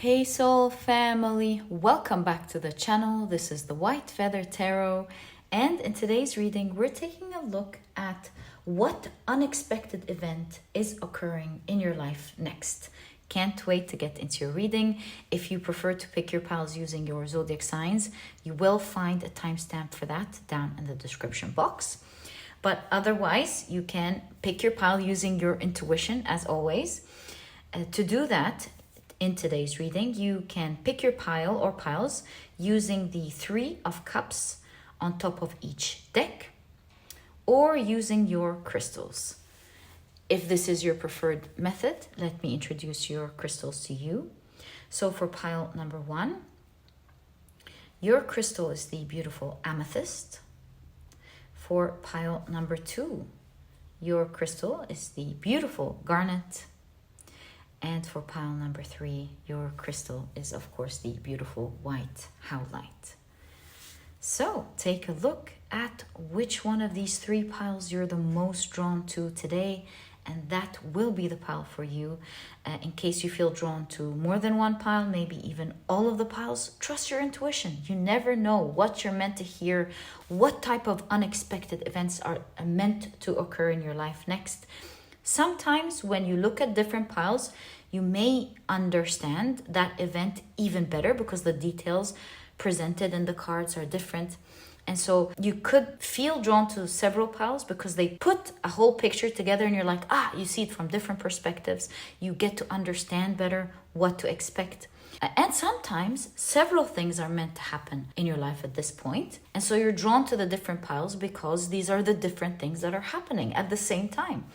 Hey Soul family, welcome back to the channel. This is the White Feather Tarot, and in today's reading we're taking a look at what unexpected event is occurring in your life next. Can't wait to get into your reading. If you prefer to pick your piles using your zodiac signs, you will find a timestamp for that down in the description box. But otherwise, you can pick your pile using your intuition as always. To do that, in today's reading, you can pick your pile or piles using the 3 of Cups on top of each deck or using your crystals. If this is your preferred method, let me introduce your crystals to you. So for pile number 1, your crystal is the beautiful Amethyst. For pile number 2, your crystal is the beautiful Garnett. And for pile number 3, your crystal is, of course, the beautiful white Howlite. So take a look at which one of these 3 piles you're the most drawn to today, and that will be the pile for you. In case you feel drawn to more than one pile, maybe even all of the piles, trust your intuition. You never know what you're meant to hear, what type of unexpected events are meant to occur in your life next. Sometimes when you look at different piles, you may understand that event even better because the details presented in the cards are different. And so you could feel drawn to several piles because they put a whole picture together and you're like, you see it from different perspectives. You get to understand better what to expect. And sometimes several things are meant to happen in your life at this point. And so you're drawn to the different piles because these are the different things that are happening at the same time.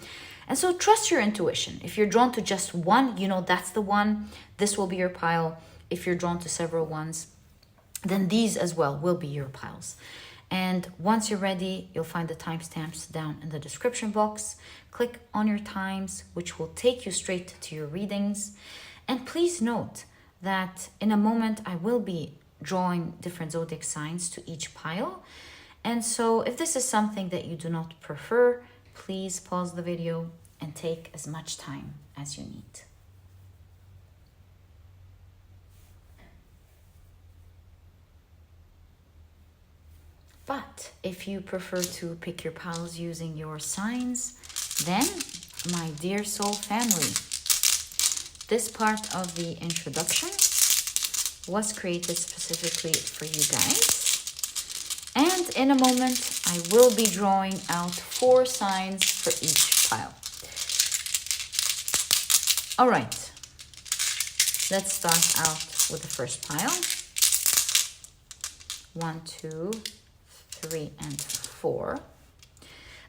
And so trust your intuition. If you're drawn to just one, you know that's the one. This will be your pile. If you're drawn to several ones, then these as well will be your piles. And once you're ready, you'll find the timestamps down in the description box. Click on your times, which will take you straight to your readings. And please note that in a moment, I will be drawing different zodiac signs to each pile. And so if this is something that you do not prefer, please pause the video and take as much time as you need. But if you prefer to pick your piles using your signs, then, my dear soul family, this part of the introduction was created specifically for you guys. And in a moment, I will be drawing out 4 signs for each pile. All right, let's start out with the first pile. 1, 2, 3, and 4.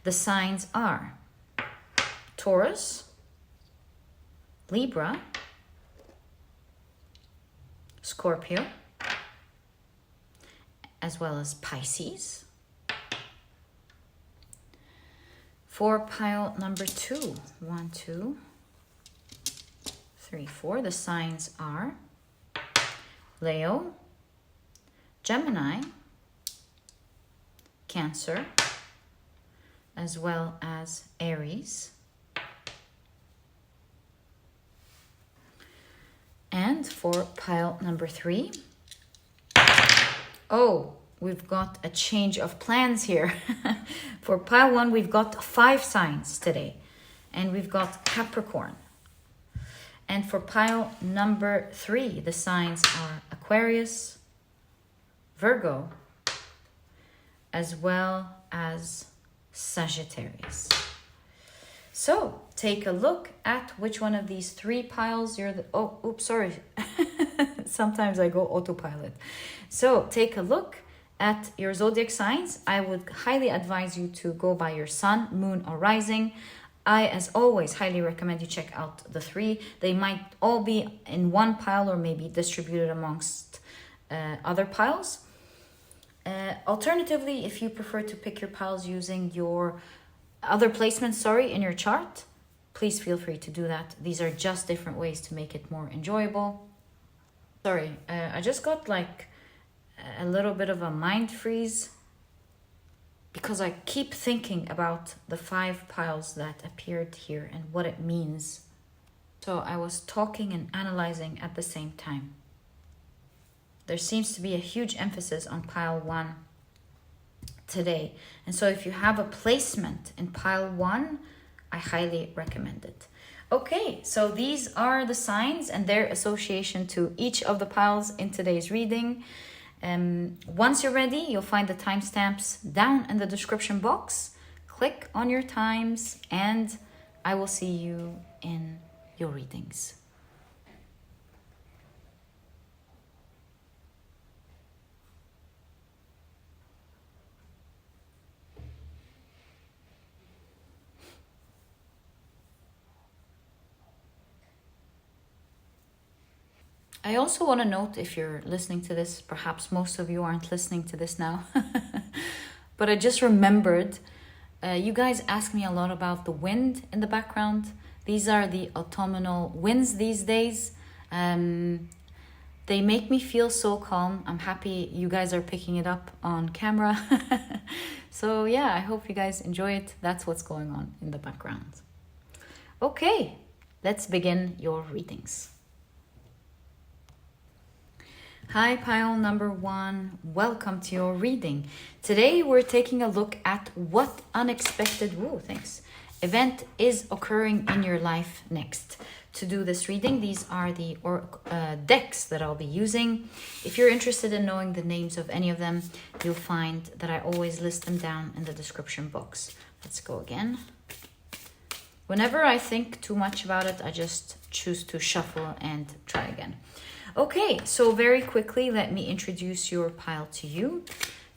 The signs are Taurus, Libra, Scorpio, as well as Pisces. For pile number 2, 1, 2, 3, 4, the signs are Leo, Gemini, Cancer, as well as Aries. And for pile number 3, we've got a change of plans here. For pile 1, we've got 5 signs today. And we've got Capricorn. And for pile number 3, the signs are Aquarius, Virgo, as well as Sagittarius. So take a look at which one of these 3 piles you're sorry. Sometimes I go autopilot. So take a look at your zodiac signs. I would highly advise you to go by your sun, moon, or rising. I, as always, highly recommend you check out the 3. They might all be in one pile or maybe distributed amongst other piles. Alternatively, if you prefer to pick your piles using your other placements, in your chart, please feel free to do that. These are just different ways to make it more enjoyable. I just got like a little bit of a mind freeze because I keep thinking about the 5 piles that appeared here and what it means So I was talking and analyzing at the same time. There seems to be a huge emphasis on pile 1 today. And so if you have a placement in pile 1, I highly recommend it. Okay, so these are the signs and their association to each of the piles in today's reading. Once you're ready, you'll find the timestamps down in the description box. Click on your times and I will see you in your readings. I also want to note, if you're listening to this, perhaps most of you aren't listening to this now, but I just remembered, you guys ask me a lot about the wind in the background. These are the autumnal winds these days. They make me feel so calm. I'm happy you guys are picking it up on camera. So yeah, I hope you guys enjoy it. That's what's going on in the background. Okay, let's begin your readings. Hi, pile number 1. Welcome to your reading. Today we're taking a look at what unexpected event is occurring in your life next. To do this reading, these are the decks that I'll be using. If you're interested in knowing the names of any of them, you'll find that I always list them down in the description box. Let's go again. Whenever I think too much about it, I just choose to shuffle and try again. Okay, so very quickly, let me introduce your pile to you.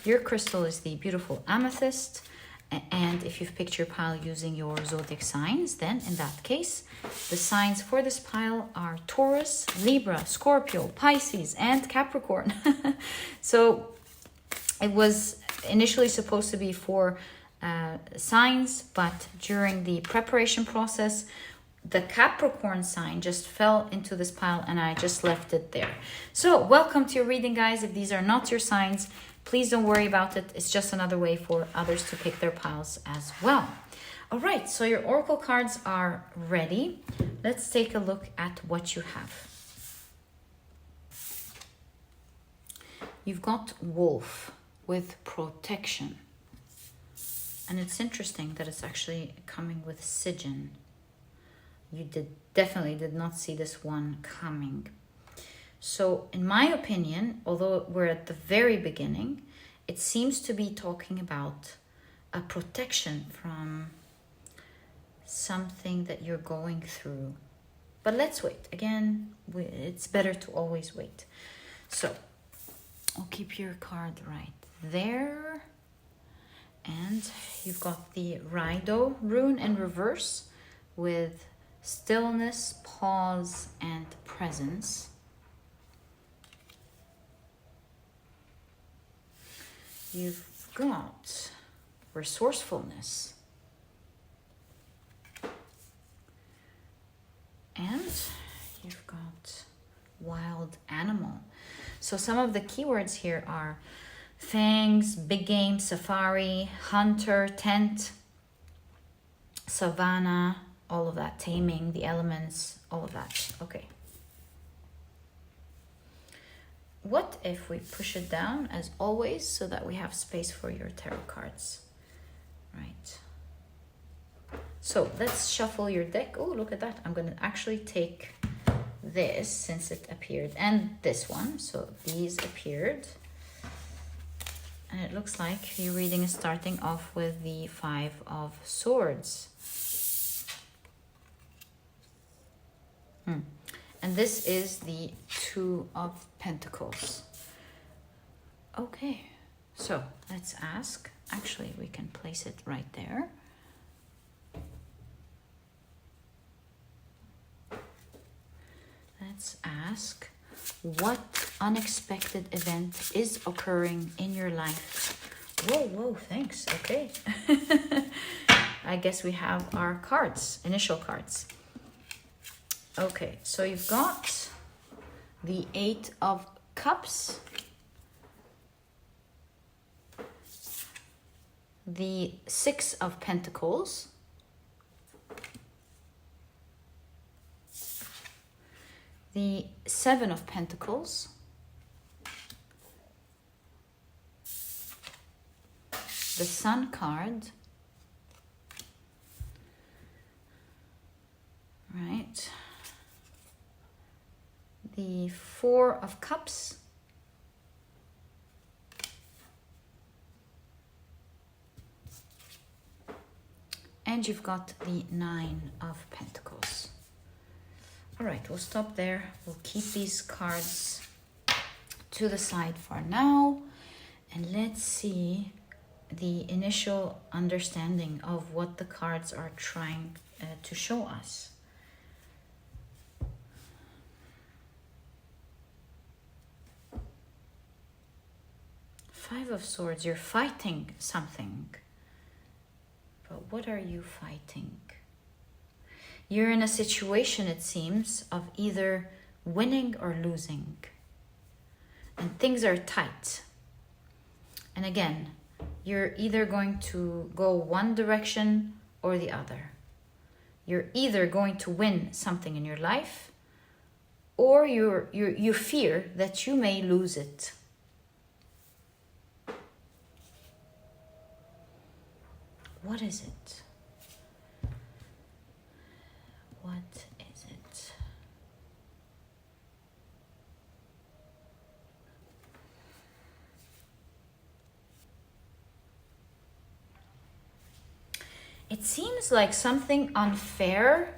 Your crystal is the beautiful Amethyst. And if you've picked your pile using your zodiac signs, then in that case, the signs for this pile are Taurus, Libra, Scorpio, Pisces, and Capricorn. So it was initially supposed to be 4 signs, but during the preparation process, the Capricorn sign just fell into this pile and I just left it there. So welcome to your reading, guys. If these are not your signs, please don't worry about it. It's just another way for others to pick their piles as well. All right, so your oracle cards are ready. Let's take a look at what you have. You've got Wolf with protection. And it's interesting that it's actually coming with Sigyn. You definitely did not see this one coming. So in my opinion, although we're at the very beginning, it seems to be talking about a protection from something that you're going through. But let's wait. Again, it's better to always wait. So I'll keep your card right there. And you've got the Raido rune in reverse with stillness, pause, and presence. You've got resourcefulness. And you've got wild animal. So some of the keywords here are fangs, big game, safari, hunter, tent, savannah, all of that, taming, the elements, all of that. Okay. What if we push it down as always so that we have space for your tarot cards? Right. So let's shuffle your deck. Oh, look at that. I'm going to actually take this since it appeared and this one. So these appeared. And it looks like your reading is starting off with the 5 of Swords. And this is the 2 of Pentacles. Okay, so let's ask. Actually, we can place it right there. Let's ask, what unexpected event is occurring in your life? Whoa, thanks. Okay. I guess we have our cards, initial cards. Okay, so you've got the 8 of Cups, the 6 of Pentacles, the Seven of Pentacles, the Sun card, right, the Four of Cups, and you've got the Nine of Pentacles. All right, we'll stop there. We'll keep these cards to the side for now, and let's see the initial understanding of what the cards are trying to show us. Five of Swords, you're fighting something. But what are you fighting? You're in a situation, it seems, of either winning or losing. And things are tight. And again, you're either going to go one direction or the other. You're either going to win something in your life, or you fear that you may lose it. What is it? What is it? It seems like something unfair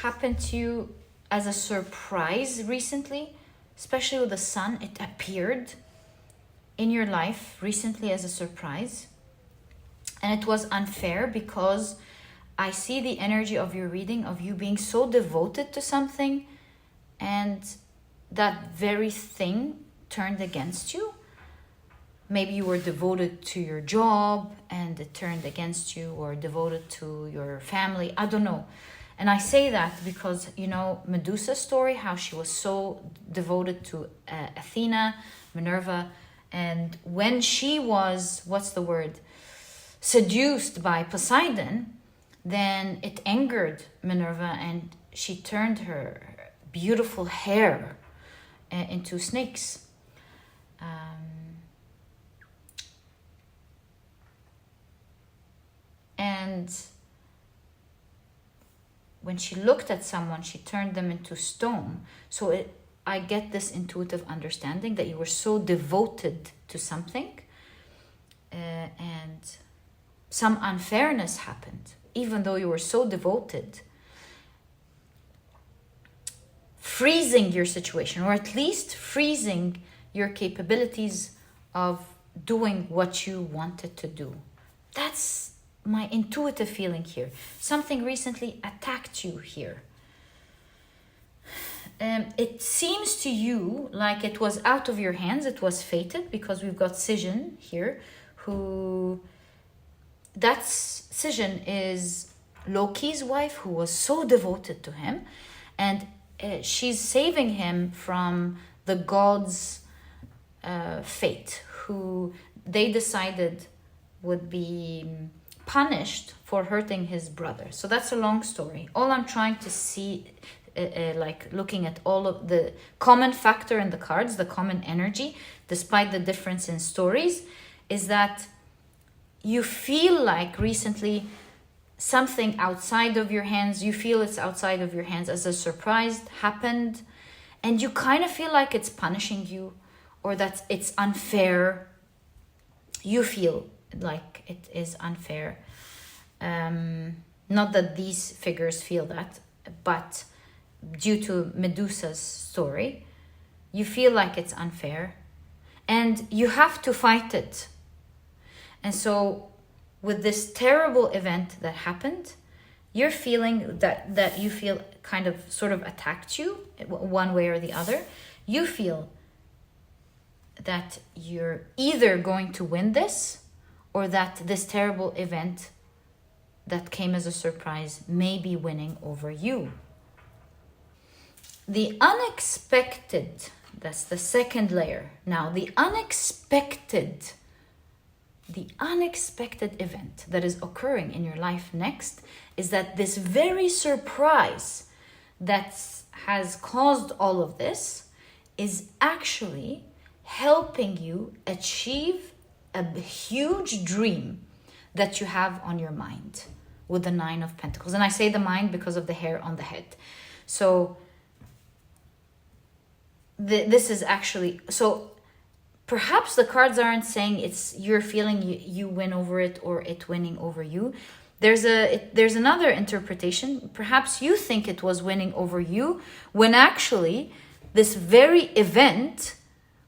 happened to you as a surprise recently, especially with the Sun. It appeared in your life recently as a surprise. And it was unfair because I see the energy of your reading, of you being so devoted to something, and that very thing turned against you. Maybe you were devoted to your job and it turned against you, or devoted to your family. I don't know. And I say that because, you know, Medusa's story, how she was so devoted to Athena, Minerva. And when she was, seduced by Poseidon, then it angered Minerva and she turned her beautiful hair into snakes. And when she looked at someone, she turned them into stone. So I get this intuitive understanding that you were so devoted to something, and some unfairness happened, even though you were so devoted, freezing your situation, or at least freezing your capabilities of doing what you wanted to do. That's my intuitive feeling here. Something recently attacked you here. It seems to you like it was out of your hands, it was fated, because we've got Sijin here, that Sijin is Loki's wife, who was so devoted to him, and she's saving him from the gods' fate, who they decided would be punished for hurting his brother. So that's a long story. All I'm trying to see, like looking at all of the common factor in the cards, the common energy, despite the difference in stories, is that you feel like recently something outside of your hands, you feel it's outside of your hands as a surprise happened, and you kind of feel like it's punishing you, or that it's unfair. You feel like it is unfair. Not that these figures feel that, but due to Medusa's story, you feel like it's unfair and you have to fight it. And so with this terrible event that happened, you're feeling that you feel kind of sort of attacked you one way or the other. You feel that you're either going to win this, or that this terrible event that came as a surprise may be winning over you. The unexpected, that's the second layer. Now, the unexpected event that is occurring in your life next is that this very surprise that's has caused all of this is actually helping you achieve a huge dream that you have on your mind with the Nine of Pentacles. And I say the mind because of the hair on the head. So this is actually, so perhaps the cards aren't saying it's you're feeling you win over it or it winning over you. There's another interpretation. Perhaps you think it was winning over you when actually this very event,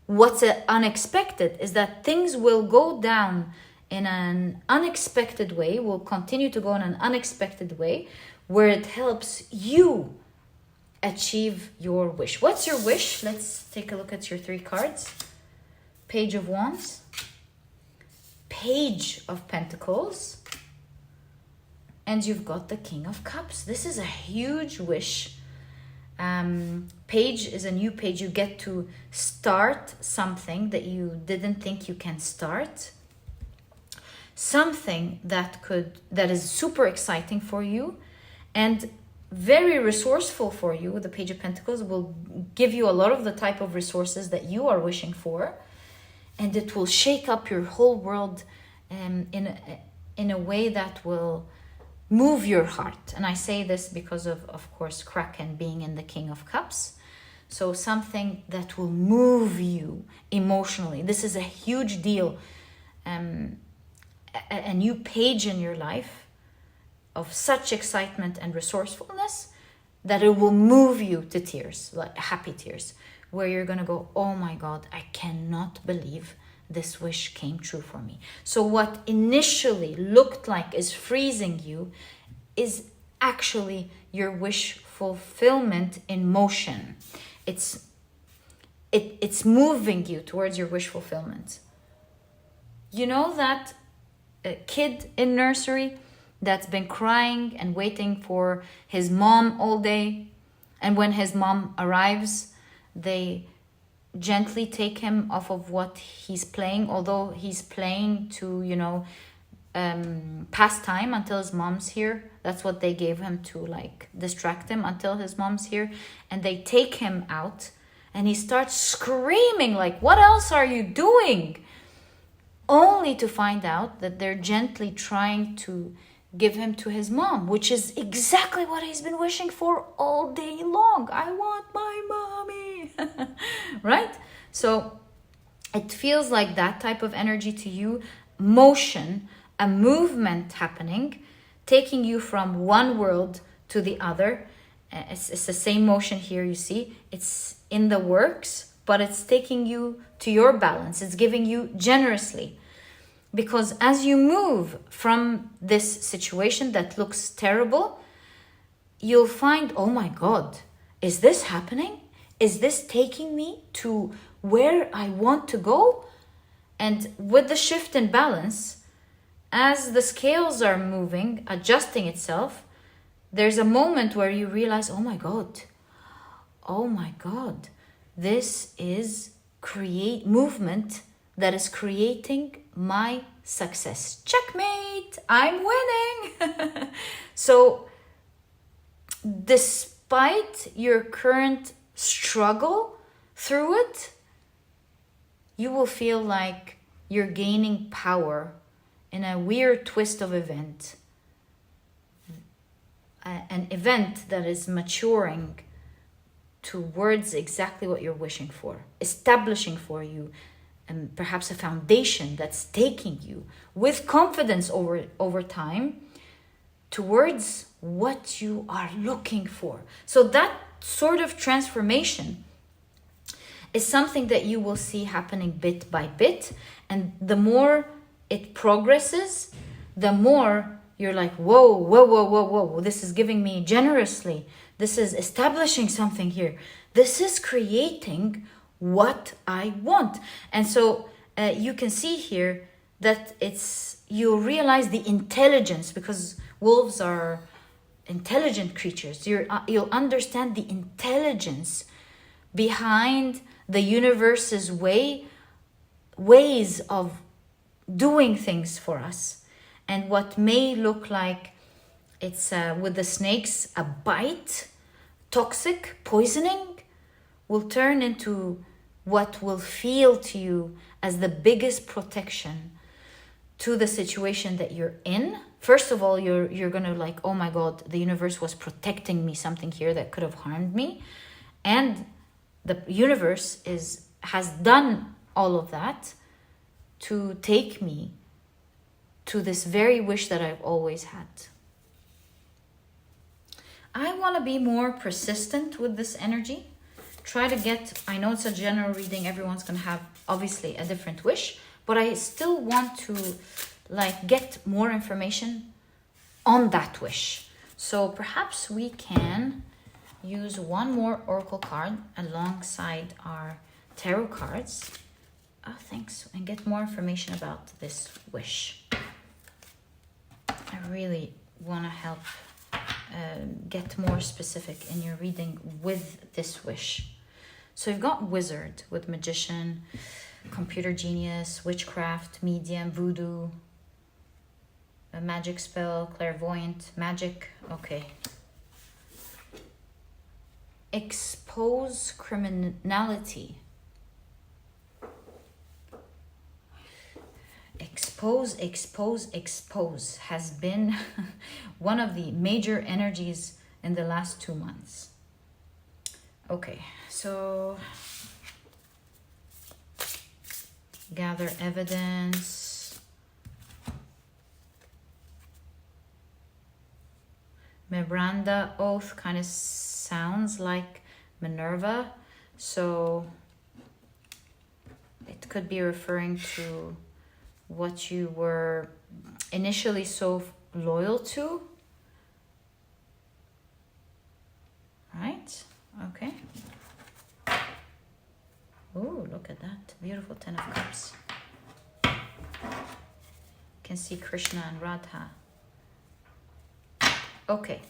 what's unexpected is that things will go down in an unexpected way, will continue to go in an unexpected way, where it helps you achieve your wish. What's your wish? Let's take a look at your 3 cards. Page of Wands, Page of Pentacles, and you've got the King of Cups. This is a huge wish. Page is a new page. You get to start something that you didn't think you can start. Something that is super exciting for you and very resourceful for you. The Page of Pentacles will give you a lot of the type of resources that you are wishing for, and it will shake up your whole world in a way that will move your heart. And I say this because of course, Kraken being in the King of Cups. So something that will move you emotionally. This is a huge deal. A new page in your life of such excitement and resourcefulness that it will move you to tears, like happy tears, where you're going to go, oh my God, I cannot believe this wish came true for me. So what initially looked like is freezing you is actually your wish fulfillment in motion. It's moving you towards your wish fulfillment. You know that a kid in nursery that's been crying and waiting for his mom all day, and when his mom arrives, they gently take him off of what he's playing, although he's playing to, pass time until his mom's here. That's what they gave him to like distract him until his mom's here. And they take him out and he starts screaming like, what else are you doing? Only to find out that they're gently trying to give him to his mom, which is exactly what he's been wishing for all day long. I want my mommy. Right? So it feels like that type of energy to you. Motion, a movement happening, taking you from one world to the other. It's the same motion here, you see. It's in the works, but it's taking you to your balance. It's giving you generously. Because as you move from this situation that looks terrible, you'll find, oh my God, is this happening? Is this taking me to where I want to go? And with the shift in balance, as the scales are moving, adjusting itself, there's a moment where you realize, oh my God, this is movement that is creating my success. Checkmate, I'm winning. So despite your current struggle through it, you will feel like you're gaining power in a weird twist of event. An event that is maturing towards exactly what you're wishing for, establishing for you, and perhaps a foundation that's taking you with confidence over time towards what you are looking for. So that sort of transformation is something that you will see happening bit by bit. And the more it progresses, the more you're like, whoa, this is giving me generously. This is establishing something here. This is creating what I want. And so you can see here that you'll realize the intelligence, because wolves are intelligent creatures. You'll understand the intelligence behind the universe's ways of doing things for us. And what may look like it's with the snakes a bite toxic, poisoning, will turn into what will feel to you as the biggest protection to the situation that you're in. First of all, you're gonna like, oh my God, the universe was protecting me, something here that could have harmed me. And the universe has done all of that to take me to this very wish that I've always had. I want to be more persistent with this energy. Try to get, I know it's a general reading, everyone's going to have obviously a different wish, but I still want to like get more information on that wish. So perhaps we can use one more oracle card alongside our tarot cards. Oh, thanks. And get more information about this wish. I really want to help get more specific in your reading with this wish. So you've got wizard with magician, computer genius, witchcraft, medium, voodoo, a magic spell, clairvoyant, magic. Okay. Expose criminality. Expose has been one of the major energies in the last 2 months. Okay, so gather evidence. Miranda oath kind of sounds like Minerva, so it could be referring to what you were initially so loyal to, right? Okay. Oh, look at that beautiful 10 of Cups. You can see Krishna and Radha. Okay,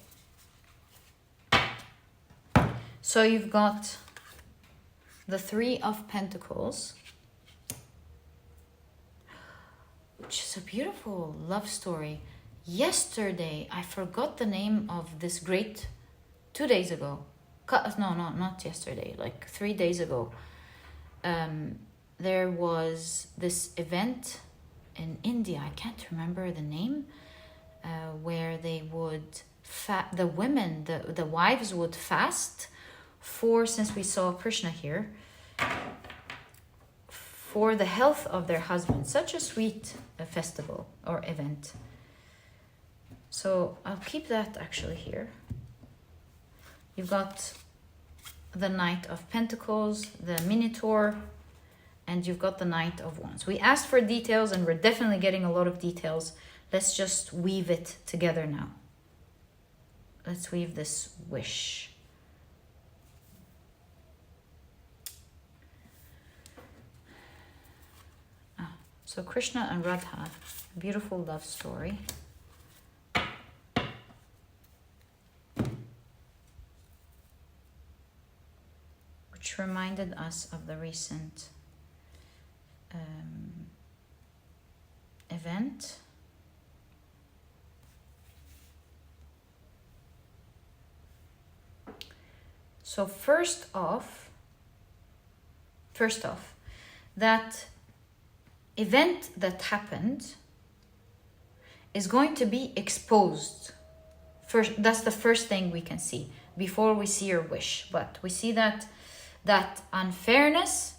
so you've got the 3 of Pentacles, which is a beautiful love story. Yesterday, I forgot the name of this great, 2 days ago. No, not yesterday, like 3 days ago. There was this event in India, I can't remember the name, where they would, the women, the wives would fast for, since we saw Krishna here, for the health of their husband. Such a sweet festival or event. So I'll keep that actually here. You've got the Knight of Pentacles, the Minotaur, and you've got the Knight of Wands. We asked for details and we're definitely getting a lot of details. Let's just weave it together now. Let's weave this wish. So Krishna and Radha, beautiful love story. Which reminded us of the recent event. So first off, that event that happened is going to be exposed. First, that's the first thing we can see before we see your wish. But we see that unfairness,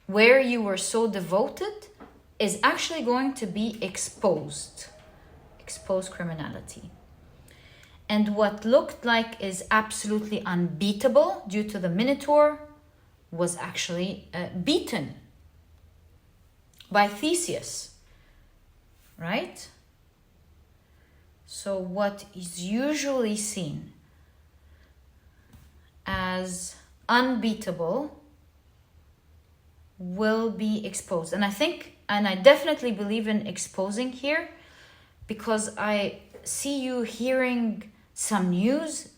where you were so devoted, is actually going to be exposed. Exposed criminality. And what looked like is absolutely unbeatable due to the Minotaur was actually beaten by Theseus, right? So what is usually seen as unbeatable will be exposed. And I think, and I definitely believe in exposing here, because I see you hearing some news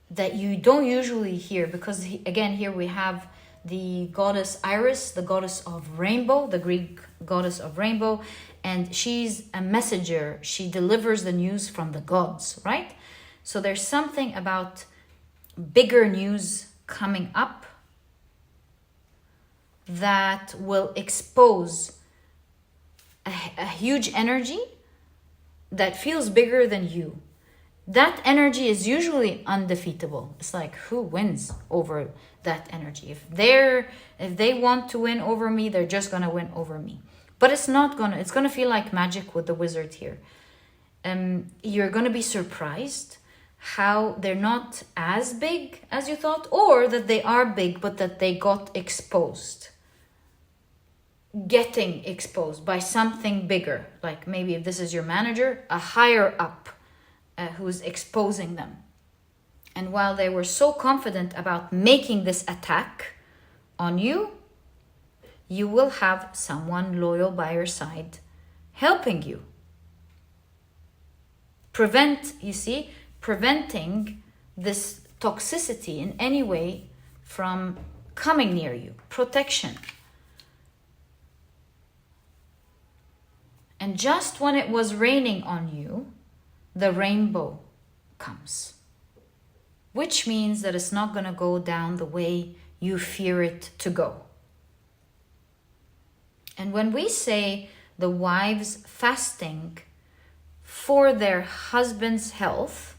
that you don't usually hear, because again, here we have the goddess Iris, the goddess of rainbow, the Greek goddess of rainbow, and she's a messenger. She delivers the news from the gods, right? So there's something about bigger news coming up that will expose a huge energy that feels bigger than you. That energy is usually undefeatable. It's like, who wins over that energy? If they want to win over me, they're just gonna win over me. But it's gonna feel like magic with the wizard here. You're gonna be surprised how they're not as big as you thought, or that they are big but that they got exposed. Getting exposed by something bigger, like maybe if this is your manager, a higher up who's exposing them. And while they were so confident about making this attack on you, you will have someone loyal by your side helping you. Preventing this toxicity in any way from coming near you. Protection. And just when it was raining on you, the rainbow comes. Which means that it's not going to go down the way you fear it to go. And when we say the wives fasting for their husband's health,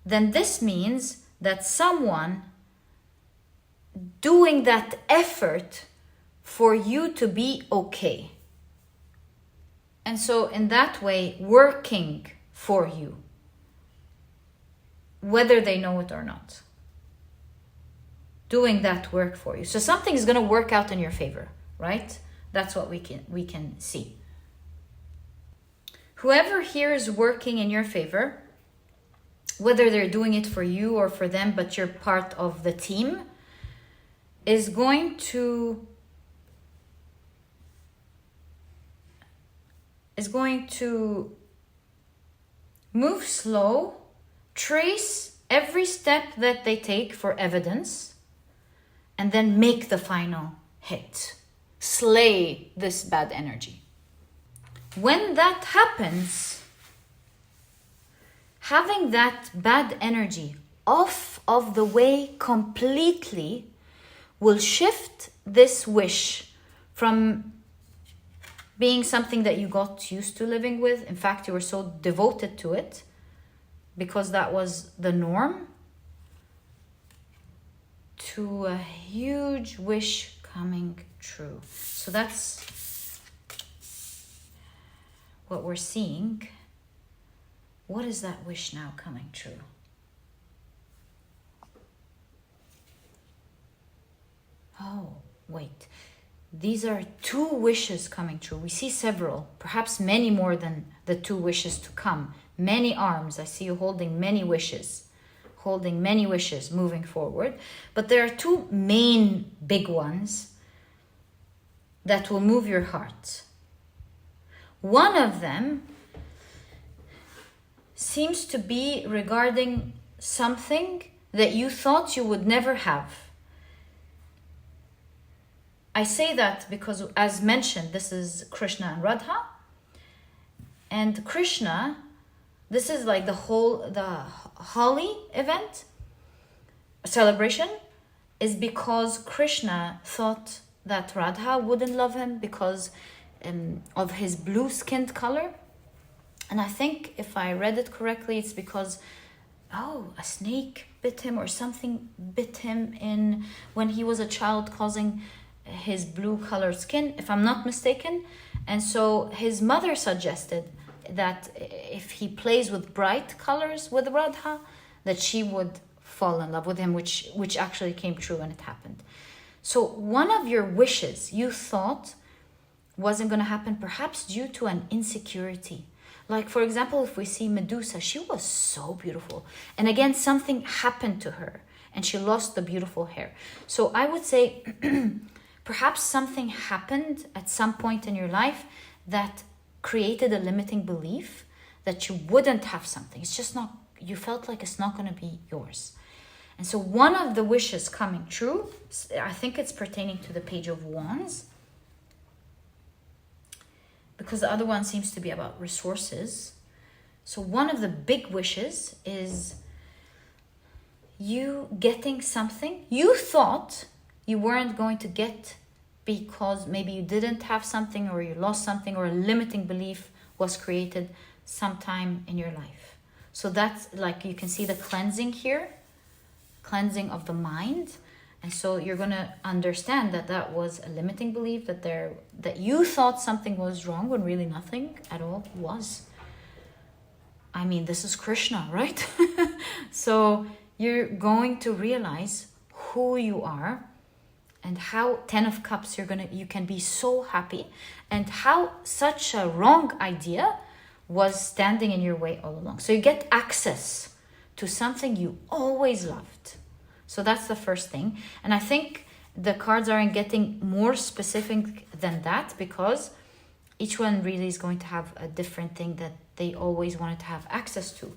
then this means that someone doing that effort for you to be okay. And so in that way, working for you, whether they know it or not. Doing that work for you. So something is going to work out in your favor, right? That's what we can see. Whoever here is working in your favor, whether they're doing it for you or for them, but you're part of the team, is going to move slow, trace every step that they take for evidence, and then make the final hit. Slay this bad energy. When that happens, having that bad energy off of the way completely will shift this wish from being something that you got used to living with. In fact, you were so devoted to it because that was the norm, to a huge wish coming true. So that's what we're seeing. What is that wish now coming true? Oh, wait. These are 2 wishes coming true. We see several, perhaps many more than the 2 wishes to come. Many arms. I see you holding many wishes. Moving forward. But there are 2 main big ones that will move your heart. One of them seems to be regarding something that you thought you would never have. I say that because, as mentioned, this is Krishna and Radha. And Krishna, this is like the Holi event, celebration, is because Krishna thought that Radha wouldn't love him because of his blue-skinned color. And I think if I read it correctly, it's because, a snake bit him or something bit him when he was a child, causing his blue-colored skin, if I'm not mistaken. And so his mother suggested that if he plays with bright colors with Radha, that she would fall in love with him, which actually came true and it happened. So one of your wishes you thought wasn't going to happen, perhaps due to an insecurity. Like, for example, if we see Medusa, she was so beautiful. And again, something happened to her and she lost the beautiful hair. So I would say perhaps something happened at some point in your life that created a limiting belief that you wouldn't have something. It's just not, you felt like it's not going to be yours. And so one of the wishes coming true, I think it's pertaining to the Page of Wands, because the other one seems to be about resources. So one of the big wishes is you getting something you thought you weren't going to get because maybe you didn't have something, or you lost something, or a limiting belief was created sometime in your life. So that's like, you can see the cleansing here, cleansing of the mind. And so you're going to understand that that was a limiting belief, that you thought something was wrong when really nothing at all was. I mean, this is Krishna, right? So you're going to realize who you are, and how 10 of Cups you can be so happy, and how such a wrong idea was standing in your way all along. So you get access to something you always loved. So that's the first thing. And I think the cards aren't getting more specific than that, because each one really is going to have a different thing that they always wanted to have access to.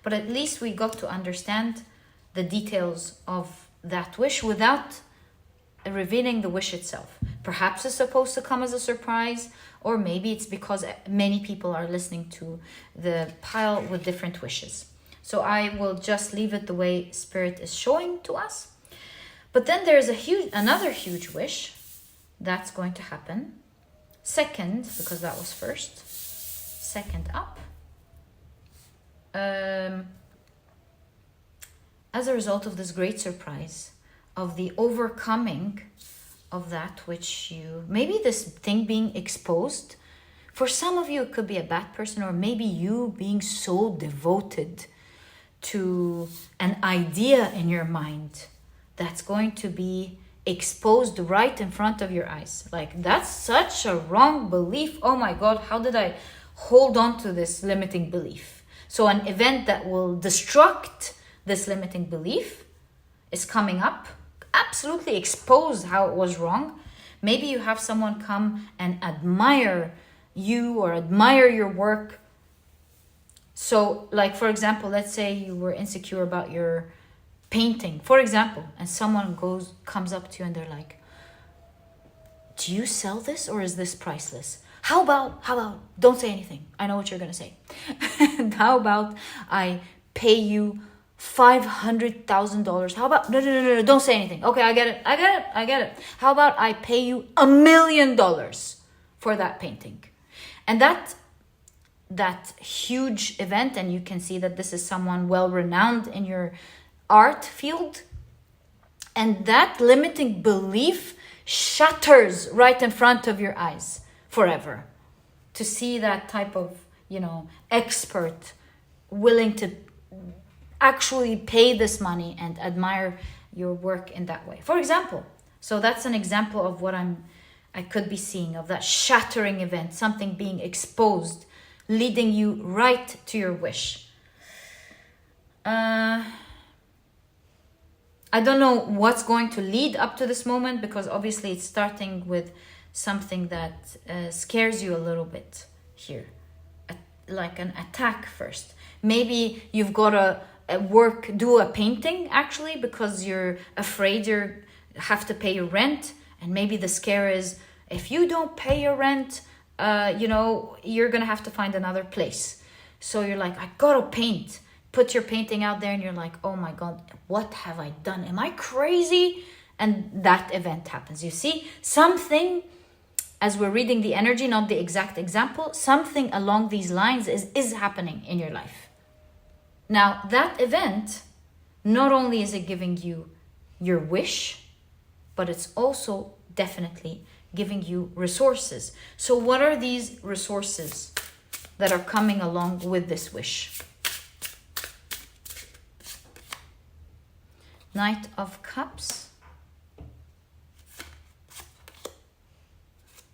But at least we got to understand the details of that wish without revealing the wish itself. Perhaps it's supposed to come as a surprise, or maybe it's because many people are listening to the pile with different wishes. So I will just leave it the way Spirit is showing to us. But then there's another huge wish that's going to happen. Second, because that was first. Second up. As a result of this great surprise, of the overcoming of that which maybe this thing being exposed. For some of you, it could be a bad person, or maybe you being so devoted to an idea in your mind that's going to be exposed right in front of your eyes. Like, that's such a wrong belief. Oh my God, how did I hold on to this limiting belief? So an event that will destruct this limiting belief is coming up. Absolutely expose how it was wrong. Maybe you have someone come and admire you or admire your work. So, like, for example, let's say you were insecure about your painting, for example, and someone comes up to you and they're like, do you sell this, or is this priceless? How about, don't say anything. I know what you're going to say. And how about I pay you $500,000? How about, no, don't say anything. Okay, I get it. How about I pay you $1 million for that painting? And that huge event, and you can see that this is someone well-renowned in your art field, and that limiting belief shatters right in front of your eyes forever. To see that type of, expert willing to actually pay this money and admire your work in that way, for example. So that's an example of what I could be seeing, of that shattering event, something being exposed, leading you right to your wish. I don't know what's going to lead up to this moment, because obviously it's starting with something that scares you a little bit here, like an attack first. Maybe you've got to do a painting actually because you're afraid you have to pay your rent, and maybe the scare is, if you don't pay your rent, you're gonna have to find another place. So you're like, I gotta paint. Put your painting out there, and you're like, oh my God, what have I done? Am I crazy? And that event happens. You see, something, as we're reading the energy, not the exact example, something along these lines is happening in your life. Now, that event, not only is it giving you your wish, but it's also definitely giving you resources. So what are these resources that are coming along with this wish? Knight of Cups,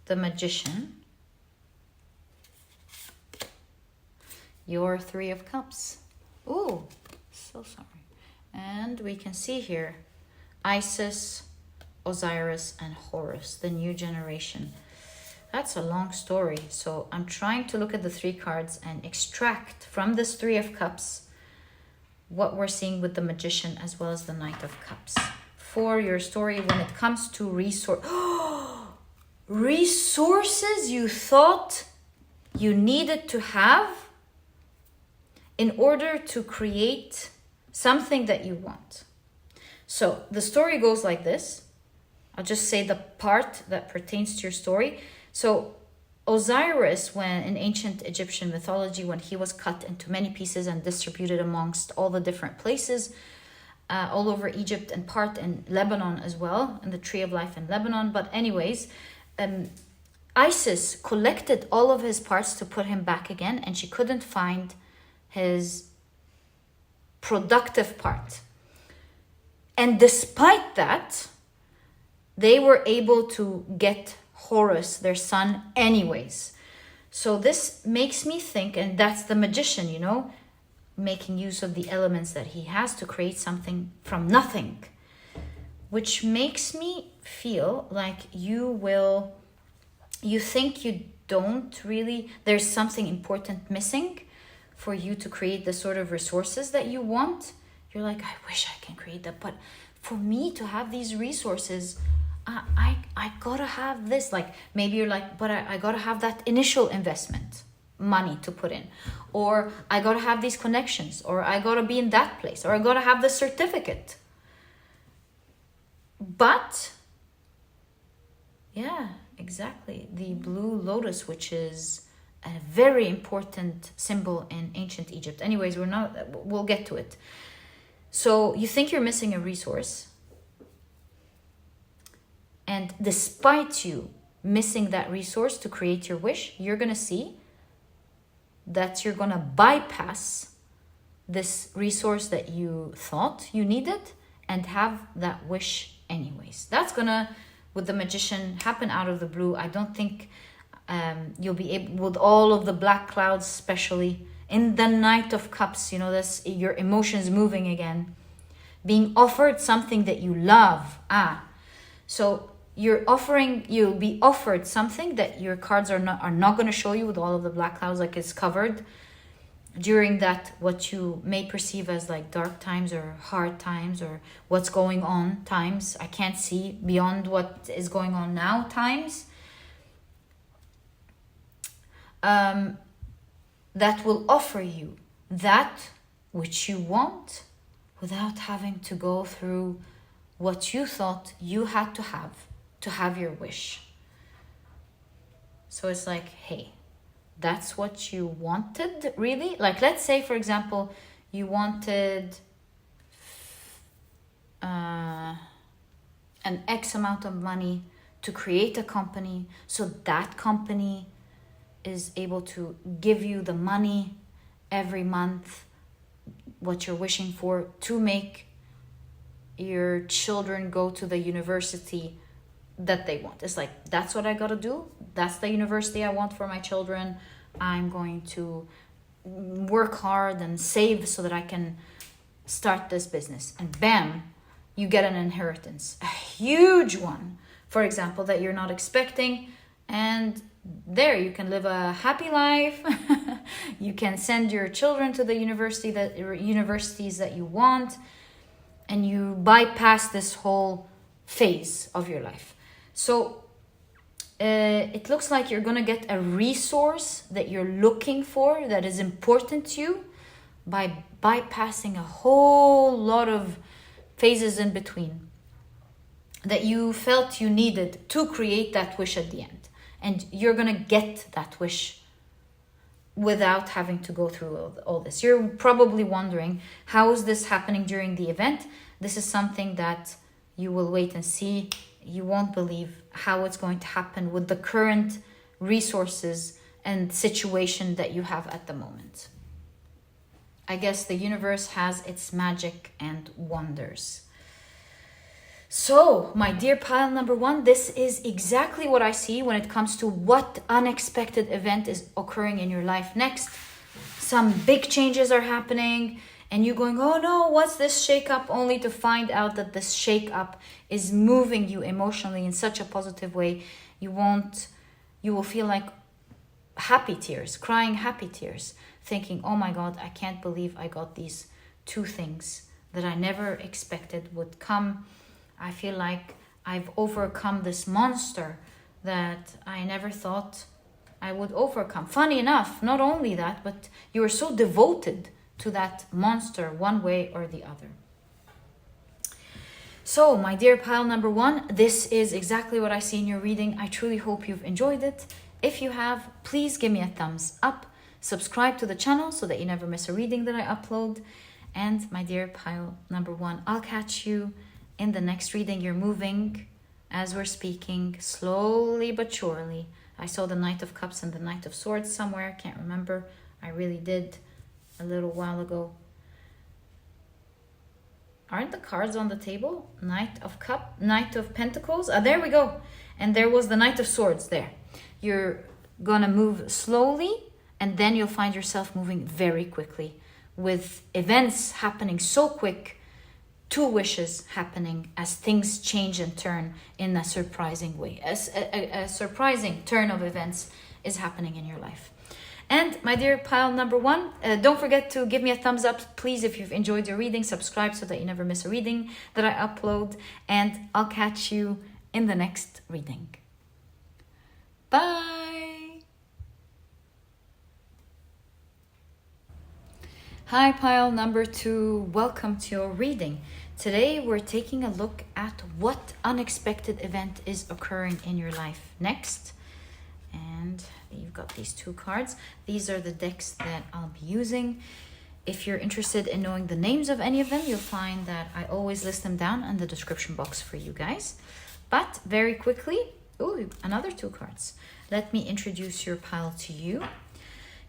the Magician, your Three of Cups. Ooh, so sorry. And we can see here Isis, Osiris, and Horus, the new generation. That's a long story. So I'm trying to look at the three cards and extract from this Three of Cups what we're seeing with the Magician as well as the Knight of Cups for your story when it comes to resources you thought you needed to have in order to create something that you want. So the story goes like this. I'll just say the part that pertains to your story. So Osiris, when in ancient Egyptian mythology, when he was cut into many pieces and distributed amongst all the different places, all over Egypt and part in Lebanon as well, in the Tree of Life in Lebanon. But anyways, Isis collected all of his parts to put him back again, and she couldn't find his productive part. And despite that, they were able to get Horus, their son, anyways. So this makes me think, and that's the magician, you know, making use of the elements that he has to create something from nothing, which makes me feel like you think you don't really, there's something important missing for you to create the sort of resources that you want. You're like, I wish I can create that, but for me to have these resources, I gotta have this. Like, maybe you're like, but I gotta have that initial investment money to put in, or I gotta have these connections, or I gotta be in that place, or I gotta have the certificate. But yeah, exactly, the blue lotus, which is a very important symbol in ancient Egypt. Anyways, we'll get to it. So you think you're missing a resource, and despite you missing that resource to create your wish, you're gonna see that you're gonna bypass this resource that you thought you needed and have that wish anyways. That's gonna, with the magician, happen out of the blue. I don't think you'll be able, with all of the black clouds, especially in the Knight of Cups, you know, that's your emotions moving again, being offered something that you love. So you'll be offered something that your cards are not going to show you, with all of the black clouds, like it's covered during that, what you may perceive as like dark times or hard times, or what's going on times. I can't see beyond what is going on now times. That will offer you that which you want without having to go through what you thought you had to have your wish. So it's like, hey, that's what you wanted, really? Like, let's say, for example, you wanted an X amount of money to create a company, so that company is able to give you the money every month, what you're wishing for, to make your children go to the university that they want. It's like, that's what I gotta do. That's the university I want for my children. I'm going to work hard and save so that I can start this business. And bam, you get an inheritance, a huge one, for example, that you're not expecting. And there you can live a happy life. You can send your children to the universities that you want, and you bypass this whole phase of your life. So it looks like you're going to get a resource that you're looking for, that is important to you, by bypassing a whole lot of phases in between that you felt you needed to create that wish at the end. And you're going to get that wish without having to go through all this. You're probably wondering, how is this happening during the event? This is something that you will wait and see. You won't believe how it's going to happen with the current resources and situation that you have at the moment. I guess the universe has its magic and wonders. So, my dear pile number one, this is exactly what I see when it comes to what unexpected event is occurring in your life next. Some big changes are happening, and you're going, oh no, what's this shake-up? Only to find out that this shake-up is moving you emotionally in such a positive way. You will feel like happy tears, crying happy tears, thinking, oh my God, I can't believe I got these two things that I never expected would come. I feel like I've overcome this monster that I never thought I would overcome. Funny enough, not only that, but you are so devoted to that monster one way or the other. So, my dear pile number one, this is exactly what I see in your reading. I truly hope you've enjoyed it. If you have, please give me a thumbs up. Subscribe to the channel so that you never miss a reading that I upload. And my dear pile number one, I'll catch you in the next reading. You're moving as we're speaking, slowly but surely. I saw the Knight of Cups and the Knight of Swords somewhere. Can't remember. I really did a little while ago. Aren't the cards on the table? Knight of Knight of Pentacles. There we go. And there was the Knight of Swords there. You're gonna move slowly, and then you'll find yourself moving very quickly, with events happening so quick, 2 wishes happening as things change and turn in a surprising way. A surprising turn of events is happening in your life. And my dear pile number one, don't forget to give me a thumbs up, please, if you've enjoyed your reading. Subscribe so that you never miss a reading that I upload. And I'll catch you in the next reading. Bye! Hi, pile number two. Welcome to your reading. Today, we're taking a look at what unexpected event is occurring in your life next. And you've got these 2 cards. These are the decks that I'll be using. If you're interested in knowing the names of any of them, you'll find that I always list them down in the description box for you guys. But very quickly, ooh, another 2 cards. Let me introduce your pile to you.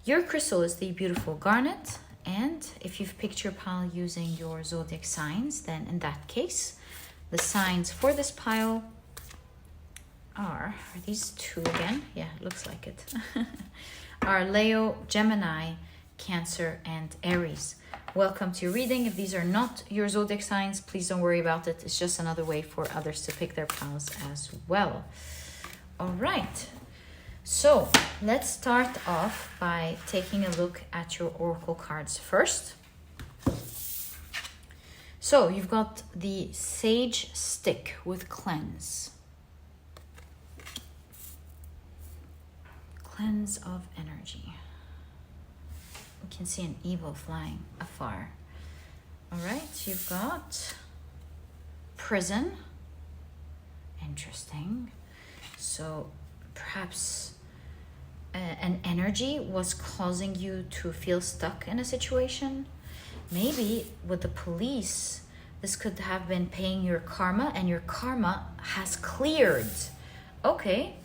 Your crystal is the beautiful Garnett. And if you've picked your pile using your zodiac signs, then in that case, the signs for this pile are these 2 again? Yeah, it looks like it. Are Leo, Gemini, Cancer, and Aries. Welcome to your reading. If these are not your zodiac signs, please don't worry about it. It's just another way for others to pick their piles as well. All right. So let's start off by taking a look at your oracle cards first. So you've got the Sage Stick with Cleanse. Cleanse of energy. You can see an eagle flying afar. All right, you've got Prison. Interesting. So perhaps an energy was causing you to feel stuck in a situation. Maybe with the police, this could have been paying your karma, and your karma has cleared. Okay.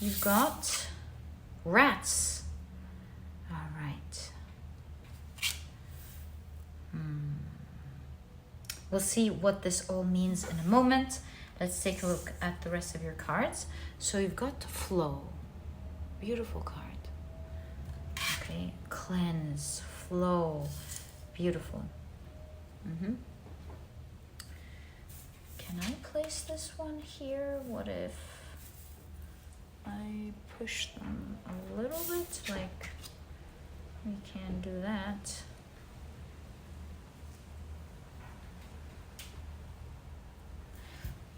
You've got Rats. All right. We'll see what this all means in a moment. Let's take a look at the rest of your cards. So you've got Flow. Beautiful card. Okay. Cleanse. Flow. Beautiful. Can I place this one here? What if I push them a little bit? Like, we can do that.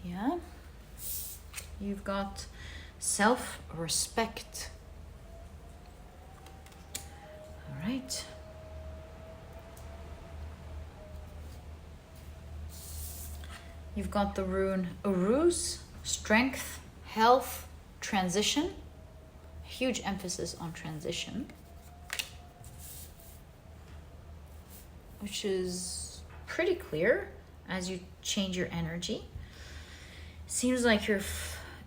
Yeah. You've got self-respect. All right. You've got the rune Uruz, strength, health, transition. Huge emphasis on transition, which is pretty clear as you change your energy. Seems like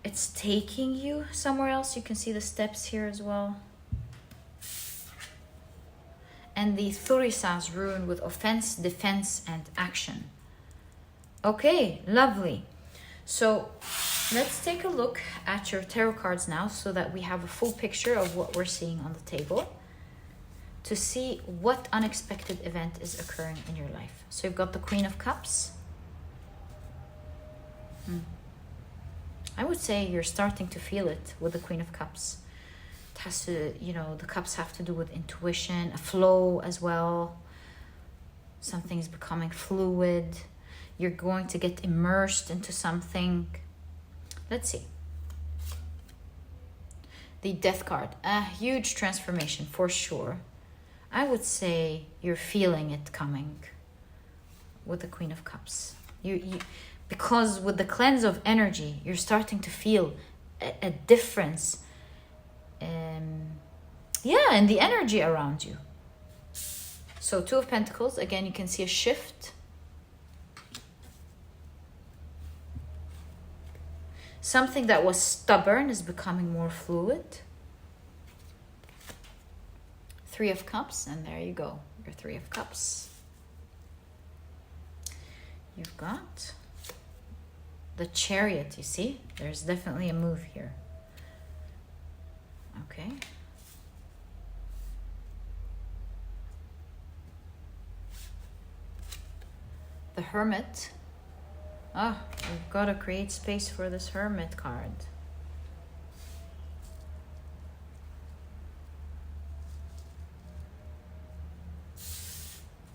it's taking you somewhere else. You can see the steps here as well. And the Thurisaz rune with offense, defense, and action. Okay, lovely. So let's take a look at your tarot cards now so that we have a full picture of what we're seeing on the table to see what unexpected event is occurring in your life. So you've got the Queen of Cups. I would say you're starting to feel it with the Queen of Cups. It has to, the cups have to do with intuition, a flow as well. Something's becoming fluid. You're going to get immersed into something. Let's see. The Death card. A huge transformation for sure. I would say you're feeling it coming with the Queen of Cups. Because with the cleanse of energy, you're starting to feel a difference in the energy around you. So Two of Pentacles, again, you can see a shift. Something that was stubborn is becoming more fluid. Three of Cups, and there you go, your Three of Cups. You've got the Chariot, you see? There's definitely a move here. Okay. The Hermit. Oh, we've got to create space for this Hermit card.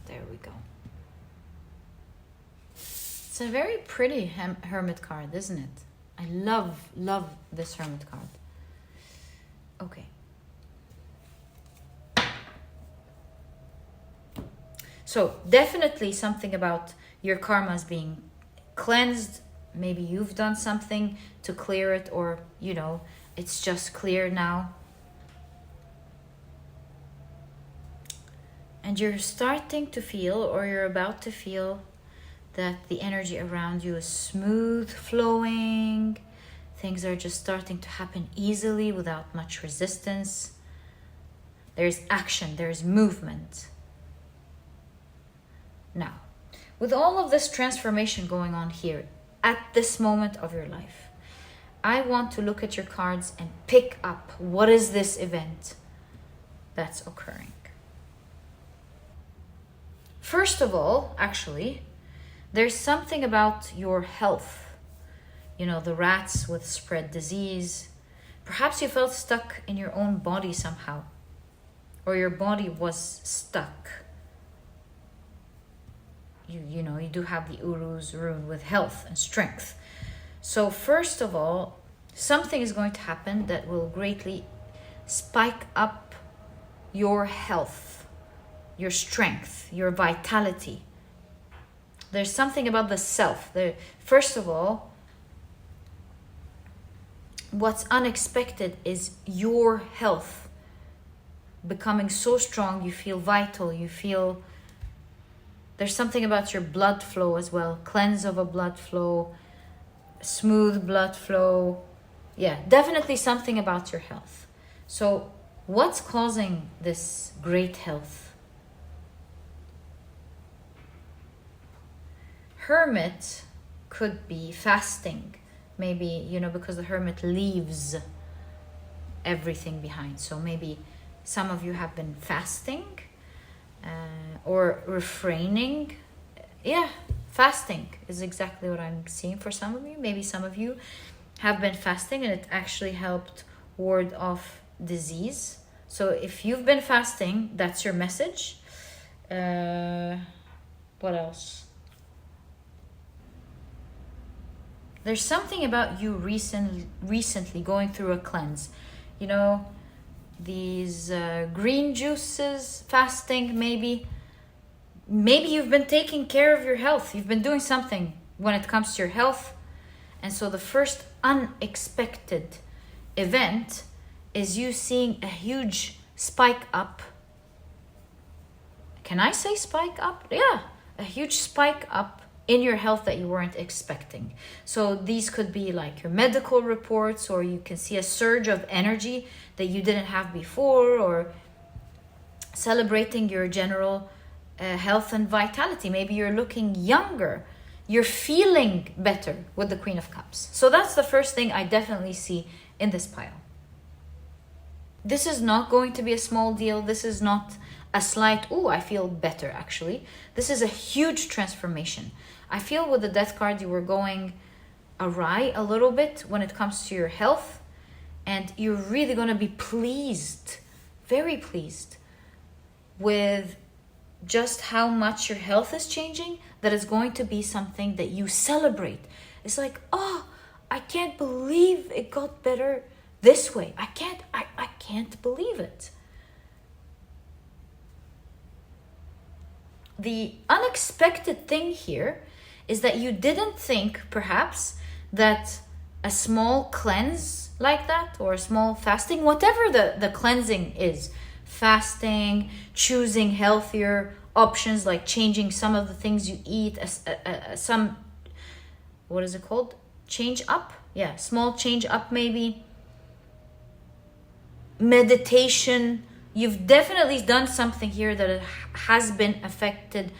There we go. It's a very pretty Hermit card, isn't it? I love this Hermit card. Okay. So definitely something about your karmas being cleansed. Maybe you've done something to clear it, or, you know, it's just clear now. And you're starting to feel, or you're about to feel, that the energy around you is smooth flowing. Things are just starting to happen easily without much resistance. There's action, there's movement. Now, with all of this transformation going on here, at this moment of your life, I want to look at your cards and pick up, what is this event that's occurring? First of all, actually, there's something about your health. You know, the rats with spread disease. Perhaps you felt stuck in your own body somehow, or your body was stuck. You know, you do have the Uru's rune with health and strength. So first of all, something is going to happen that will greatly spike up your health, your strength, your vitality. There's something about the self. First of all, what's unexpected is your health becoming so strong. You feel vital, you feel... There's something about your blood flow as well. Cleanse of a blood flow, smooth blood flow. Yeah, definitely something about your health. So what's causing this great health? Hermit could be fasting. Maybe, you know, because the hermit leaves everything behind. So maybe some of you have been fasting. Or refraining. Yeah, fasting is exactly what I'm seeing for some of you. Maybe some of you have been fasting and it actually helped ward off disease. So if you've been fasting, that's your message. What else? There's something about you recently going through a cleanse. You know, these green juices, fasting, maybe you've been taking care of your health. You've been doing something when it comes to your health. And so the first unexpected event is you seeing a huge spike up. Can I say spike up? Yeah, a huge spike up in your health that you weren't expecting. So these could be like your medical reports, or you can see a surge of energy that you didn't have before, or celebrating your general health and vitality. Maybe you're looking younger. You're feeling better with the Queen of Cups. So that's the first thing I definitely see in this pile. This is not going to be a small deal. This is not a slight, oh, I feel better actually. This is a huge transformation. I feel with the Death card, you were going awry a little bit when it comes to your health. And you're really going to be pleased, very pleased with just how much your health is changing. That is going to be something that you celebrate. It's like, oh, I can't believe it got better this way. I can't believe it. the unexpected thing here is that you didn't think, perhaps, that a small cleanse like that, or a small fasting, whatever the cleansing is, fasting, choosing healthier options, like changing some of the things you eat, some, what is it called? Change up? Yeah, small change up maybe. Meditation. You've definitely done something here that it has been affecting,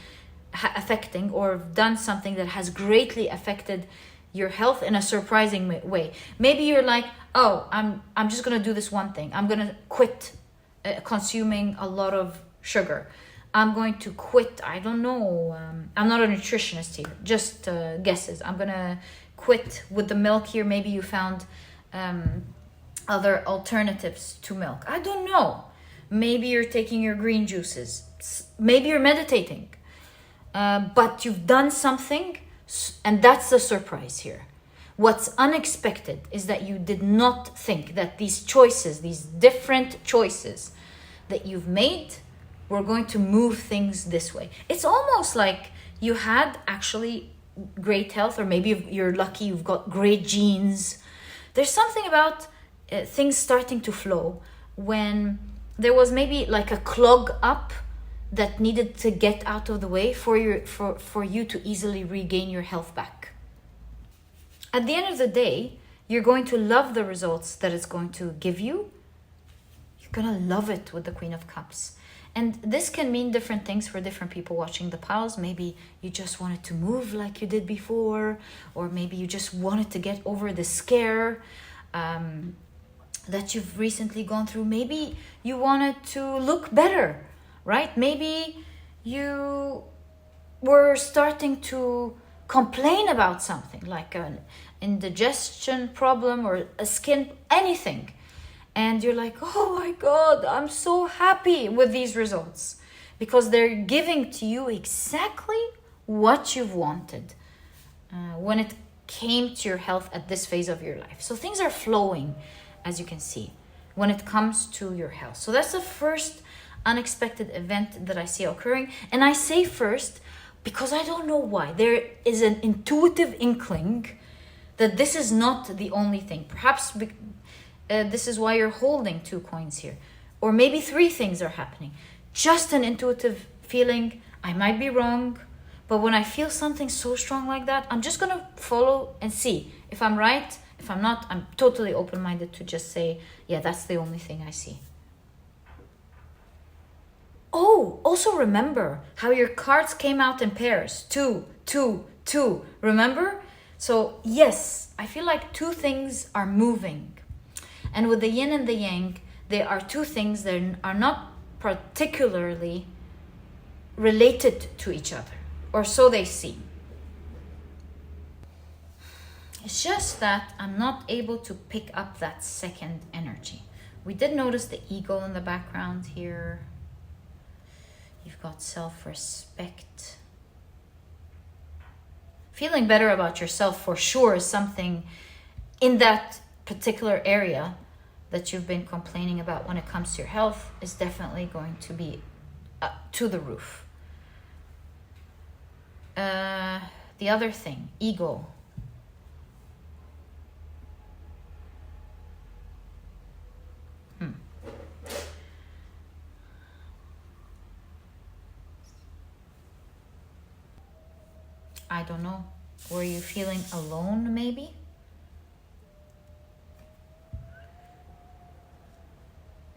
or done something that has greatly affected your health in a surprising way. Maybe you're like, oh, I'm just gonna do this one thing. I'm gonna quit consuming a lot of sugar. I'm going to quit, I don't know, I'm not a nutritionist here, just guesses. I'm gonna quit with the milk here. Maybe you found other alternatives to milk. I don't know. Maybe you're taking your green juices. Maybe you're meditating. But you've done something, and that's the surprise here. What's unexpected is that you did not think that these choices, these different choices that you've made, were going to move things this way. It's almost like you had actually great health, or maybe you're lucky, you've got great genes. There's something about things starting to flow when there was maybe like a clog up that needed to get out of the way for you to easily regain your health back. At the end of the day, you're going to love the results that it's going to give you. You're going to love it with the Queen of Cups. And this can mean different things for different people watching the piles. Maybe you just wanted to move like you did before, or maybe you just wanted to get over the scare that you've recently gone through. Maybe you wanted to look better, right? Maybe you were starting to complain about something like an indigestion problem or a skin, anything. And you're like, oh my God, I'm so happy with these results, because they're giving to you exactly what you've wanted when it came to your health at this phase of your life. So things are flowing, as you can see, when it comes to your health. So that's the first unexpected event that I see occurring. And I say first because I don't know why. There is an intuitive inkling that this is not the only thing. Perhaps this is why you're holding 2 coins here. Or maybe 3 things are happening. Just an intuitive feeling. I might be wrong, but when I feel something so strong like that, I'm just going to follow and see if I'm right. If I'm not, I'm totally open-minded to just say, yeah, that's the only thing I see. Oh, also remember how your cards came out in pairs. 2, 2, 2. Remember? So yes, I feel like 2 things are moving. And with the yin and the yang, there are 2 things that are not particularly related to each other, or so they seem. It's just that I'm not able to pick up that second energy. We did notice the eagle in the background here. You've got self-respect. Feeling better about yourself for sure is something in that particular area that you've been complaining about when it comes to your health is definitely going to be to the roof. The other thing, ego. I don't know. Were you feeling alone maybe?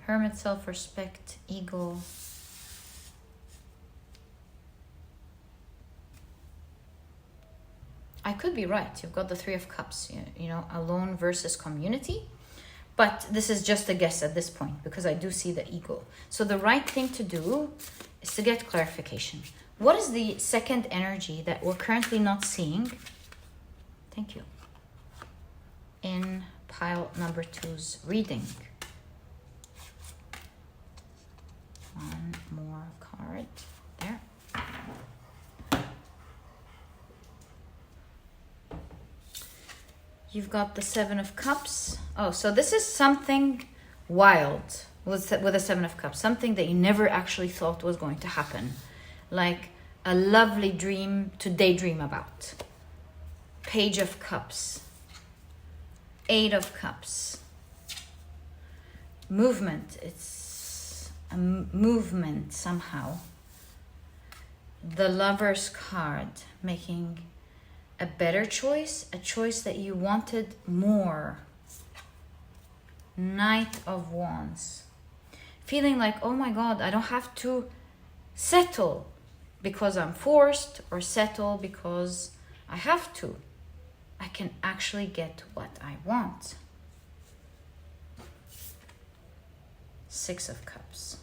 Hermit, self-respect, ego. I could be right. You've got the 3 of Cups, you know, alone versus community. But this is just a guess at this point because I do see the ego. So the right thing to do is to get clarification. What is the second energy that we're currently not seeing? Thank you. In pile number 2's reading. One more card there. You've got the 7 of Cups. Oh, so this is something wild with the 7 of Cups. Something that you never actually thought was going to happen. Like a lovely dream to daydream about. Page of Cups, 8 of Cups. Movement, it's a movement somehow. The Lover's card, making a better choice, a choice that you wanted more. Knight of Wands, feeling like, oh my God, I don't have to settle because I'm forced or settle because I have to. I can actually get what I want. 6 of Cups.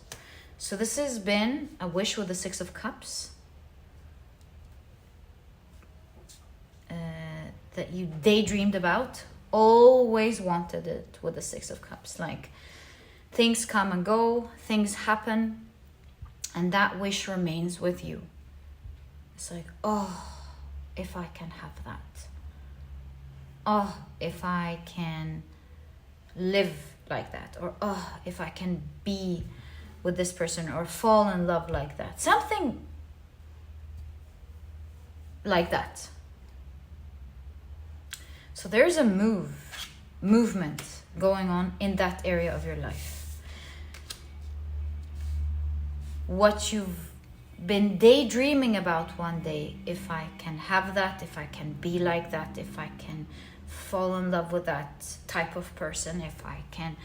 So this has been a wish with the 6 of Cups. That you daydreamed about, always wanted it with the 6 of Cups. Like, things come and go, things happen, and that wish remains with you. It's like, oh, if I can have that. Oh, if I can live like that. Or, oh, if I can be with this person or fall in love like that. Something like that. So there's a movement going on in that area of your life. What you've been daydreaming about one day, if I can have that, if I can be like that, if I can fall in love with that type of person, if I can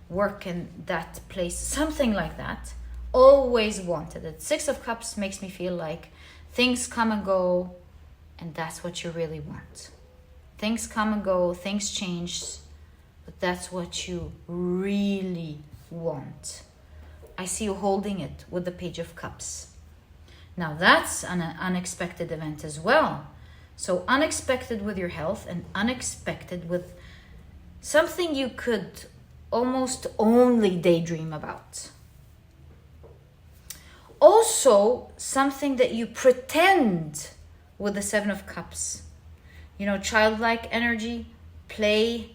work in that place, something like that. Always wanted it. 6 of Cups makes me feel like things come and go, and that's what you really want. Things come and go, things change, but that's what you really want. I see you holding it with the Page of Cups. Now that's an unexpected event as well. So unexpected with your health and unexpected with something you could almost only daydream about. Also, something that you pretend with the 7 of Cups. You know, childlike energy, play,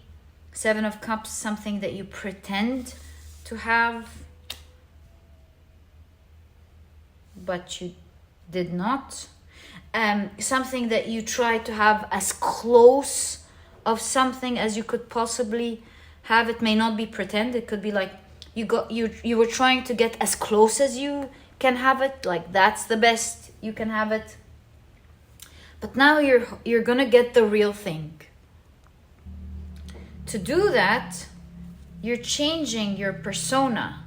7 of Cups, something that you pretend to have, but you did not. Something that you try to have as close of something as you could possibly have. It may not be pretend. It could be like you were trying to get as close as you can have it. Like, that's the best you can have it. But now you're gonna get the real thing. To do that, you're changing your persona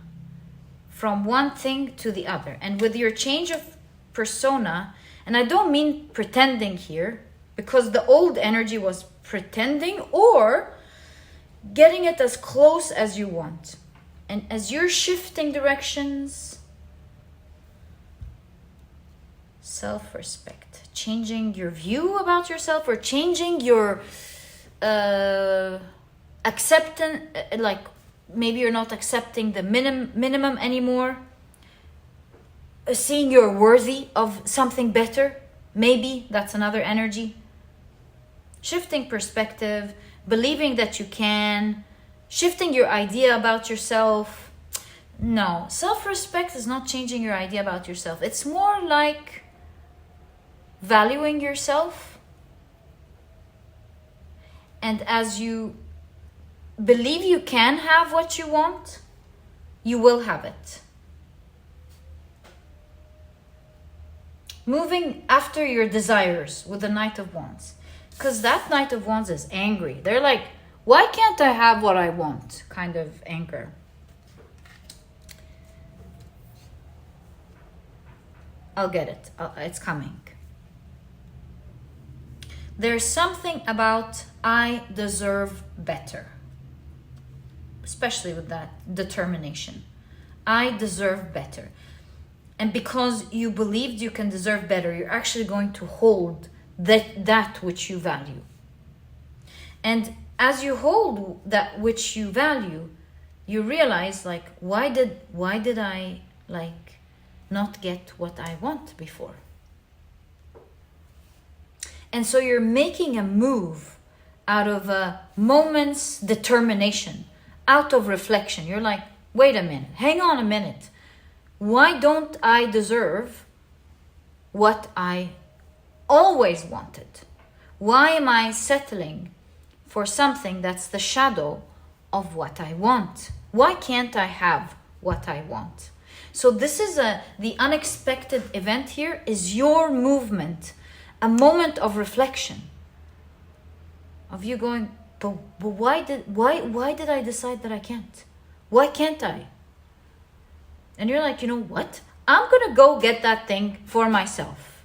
from one thing to the other. And with your change of persona, and I don't mean pretending here, because the old energy was pretending or getting it as close as you want. And as you're shifting directions, self-respect. Changing your view about yourself, or changing your acceptance, like maybe you're not accepting the minimum anymore. Seeing you're worthy of something better, maybe that's another energy. Shifting perspective, believing that you can, shifting your idea about yourself. No, self-respect is not changing your idea about yourself. It's more like valuing yourself, and as you believe you can have what you want, you will have it. Moving after your desires with the Knight of Wands, because that Knight of Wands is angry. They're like, why can't I have what I want? Kind of anger. I'll get it. It's coming. There's something about I deserve better, especially with that determination. I deserve better. And because you believed you can deserve better, you're actually going to hold that which you value. And as you hold that which you value, you realize, like, why did I like not get what I want before? And so you're making a move out of a moment's determination, out of reflection. You're like, wait a minute, hang on a minute. Why don't I deserve what I always wanted? Why am I settling for something that's the shadow of what I want? Why can't I have what I want? So this is the unexpected event here is your movement, a moment of reflection, of you going, but why did I decide that I can't? Why can't I? And you're like, you know what? I'm gonna go get that thing for myself.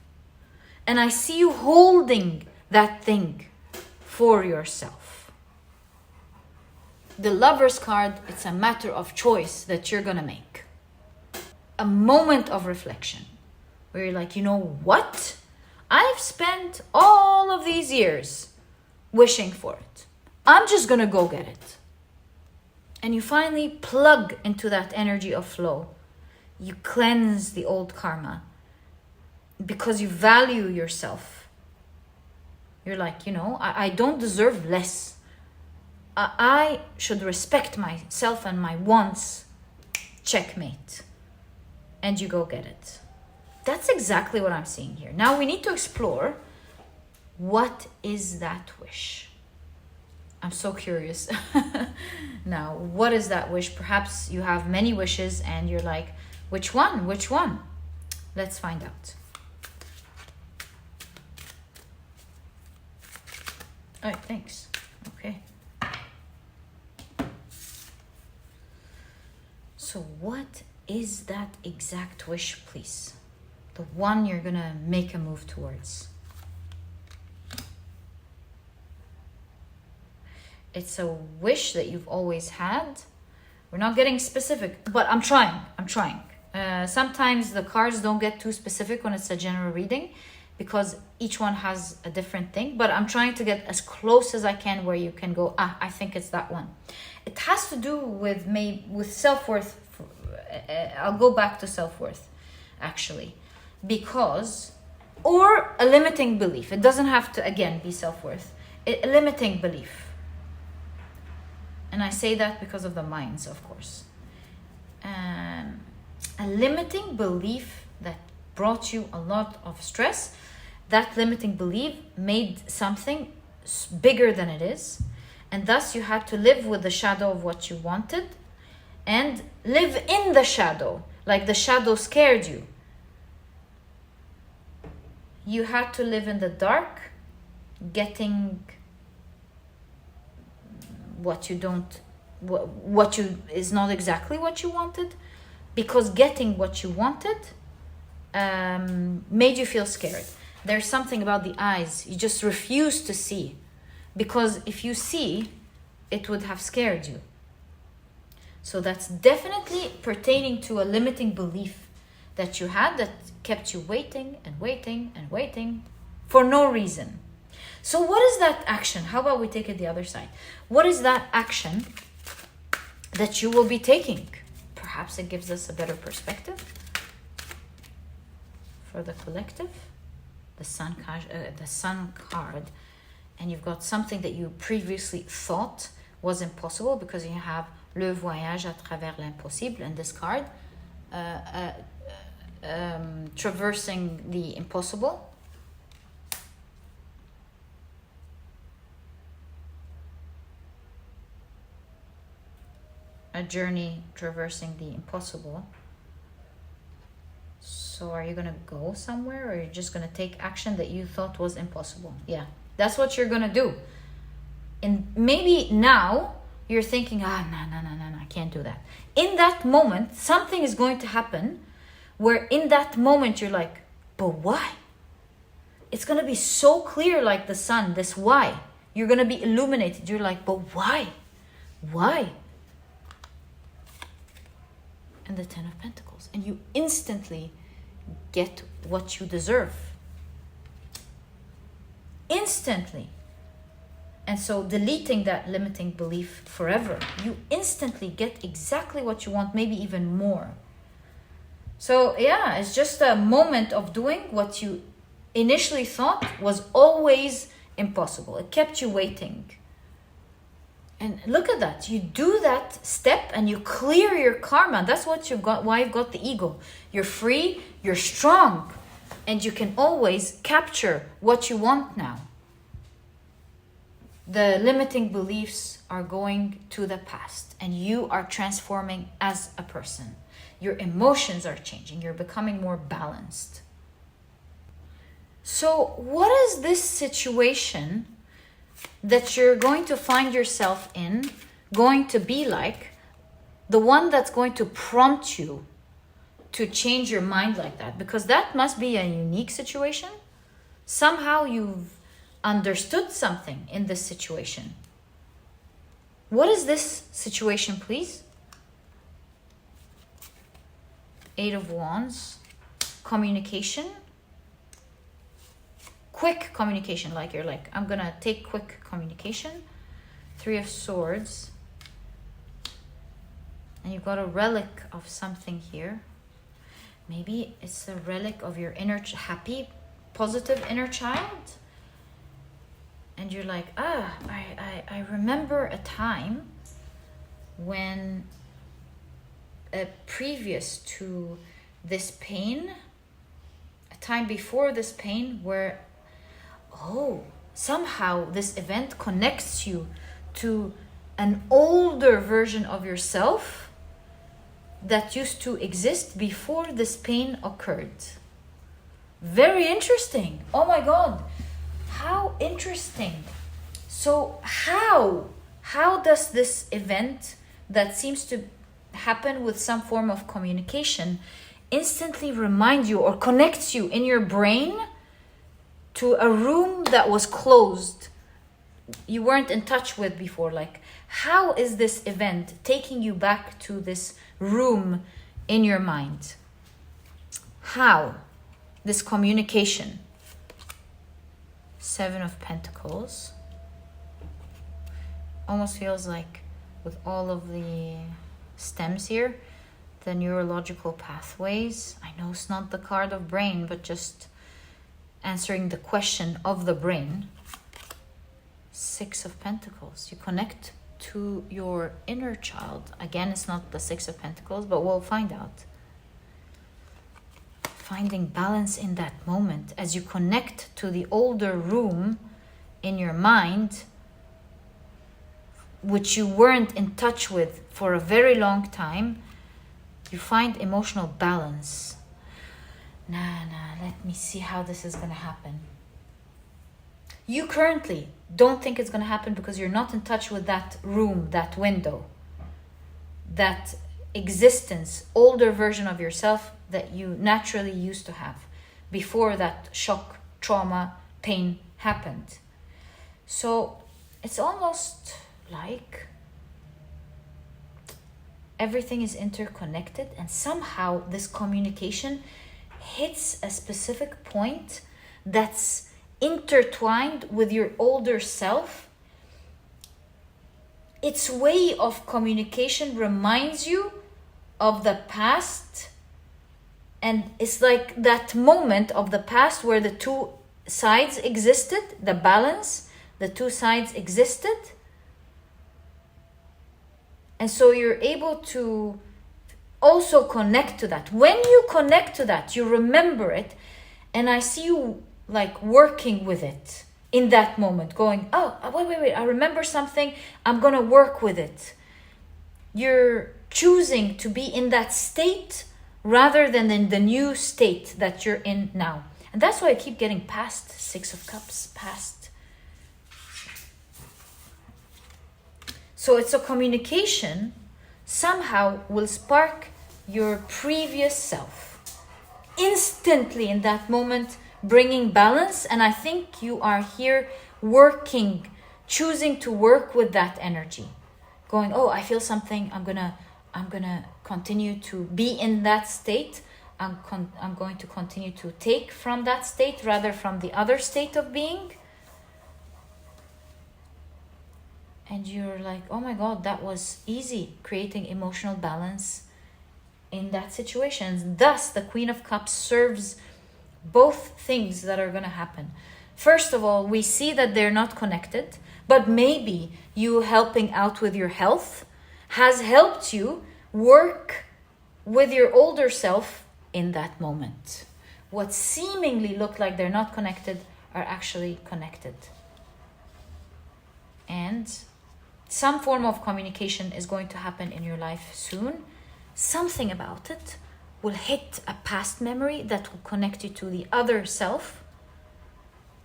And I see you holding that thing for yourself. The Lover's card, it's a matter of choice that you're gonna make. A moment of reflection where you're like, you know what? I've spent all of these years wishing for it. I'm just gonna go get it. And you finally plug into that energy of flow. You cleanse the old karma because you value yourself. You're like, you know, I don't deserve less. I should respect myself and my wants. Checkmate. And you go get it. That's exactly what I'm seeing here. Now we need to explore, what is that wish? I'm so curious. Now, what is that wish? Perhaps you have many wishes and you're like, which one? Which one? Let's find out. All right, thanks. Okay. So what is that exact wish, please? The one you're gonna make a move towards. It's a wish that you've always had. We're not getting specific, but I'm trying. Sometimes the cards don't get too specific when it's a general reading because each one has a different thing, but I'm trying to get as close as I can where you can go, I think it's that one. It has to do with self-worth. I'll go back to self-worth, actually, because, or a limiting belief. It doesn't have to, again, be self-worth. A limiting belief. And I say that because of the minds, of course. A limiting belief that brought you a lot of stress. That limiting belief made something bigger than it is. And thus you had to live with the shadow of what you wanted and live in the shadow, like the shadow scared you. You had to live in the dark, getting what is not exactly what you wanted, because getting what you wanted made you feel scared. There's something about the eyes you just refuse to see, because if you see, it would have scared you. So that's definitely pertaining to a limiting belief that you had that kept you waiting and waiting and waiting for no reason. So what is that action? How about we take it the other side? What is that action that you will be taking? Perhaps it gives us a better perspective for the collective. The sun card, and you've got something that you previously thought was impossible because you have le voyage à travers l'impossible in this card, traversing the impossible. A journey traversing the impossible. So are you going to go somewhere, or are you just going to take action that you thought was impossible? Yeah, that's what you're going to do. And maybe now you're thinking, no, I can't do that. In that moment, something is going to happen where in that moment you're like, but why? It's going to be so clear like the sun, this why. You're going to be illuminated. You're like, but why? Why? And the Ten of Pentacles. And you instantly get what you deserve. Instantly. And so deleting that limiting belief forever, you instantly get exactly what you want, maybe even more. So yeah, it's just a moment of doing what you initially thought was always impossible. It kept you waiting. And look at that. You do that step and you clear your karma. That's what you've got, why you've got the ego. You're free, you're strong. and you can always capture what you want now. The limiting beliefs are going to the past, and you are transforming as a person. Your emotions are changing. You're becoming more balanced. So what is this situation that you're going to find yourself in going to be like? The one that's going to prompt you to change your mind like that, because that must be a unique situation. Somehow you've understood something in this situation. What is this situation, please? 8 of Wands. Communication. Quick communication, like you're like, I'm gonna take quick communication. 3 of Swords. And you've got a relic of something here. Maybe it's a relic of your inner happy, positive inner child. And you're like, I remember a time when previous to this pain, a time before this pain where, somehow this event connects you to an older version of yourself that used to exist before this pain occurred. Very interesting. Oh my God. How interesting. So how does this event that seems to happen with some form of communication instantly remind you or connects you in your brain to a room that was closed, you weren't in touch with before? Like, how is this event taking you back to this room in your mind? How? This communication. 7 of Pentacles. Almost feels like with all of the stems here, the neurological pathways. I know it's not the card of brain, but just answering the question of the brain. 6 of Pentacles. You connect to your inner child. Again, it's not the 6 of Pentacles, but we'll find out. Finding balance in that moment as you connect to the older room in your mind, which you weren't in touch with for a very long time. You find emotional balance. Let me see how this is going to happen. You currently don't think it's going to happen because you're not in touch with that room, that window, that existence, older version of yourself that you naturally used to have before that shock, trauma, pain happened. So it's almost like everything is interconnected, and somehow this communication hits a specific point that's intertwined with your older self. Its way of communication reminds you of the past, and it's like that moment of the past where the two sides existed, the balance, the two sides existed. And so you're able to also connect to that. When you connect to that, you remember it. And I see you like working with it in that moment, going, wait, I remember something. I'm going to work with it. You're choosing to be in that state rather than in the new state that you're in now. And that's why I keep getting past 6 of Cups, past. So it's a communication somehow will spark your previous self. Instantly in that moment, bringing balance. And I think you are here working, choosing to work with that energy. Going, I feel something. I'm gonna continue to be in that state. I'm going to continue to take from that state rather from the other state of being. And you're like, oh my God, that was easy, creating emotional balance in that situation. Thus, the Queen of Cups serves both things that are going to happen. First of all, we see that they're not connected, but maybe you helping out with your health has helped you work with your older self in that moment. what seemingly look like they're not connected are actually connected. And some form of communication is going to happen in your life soon. Something about it will hit a past memory that will connect you to the other self,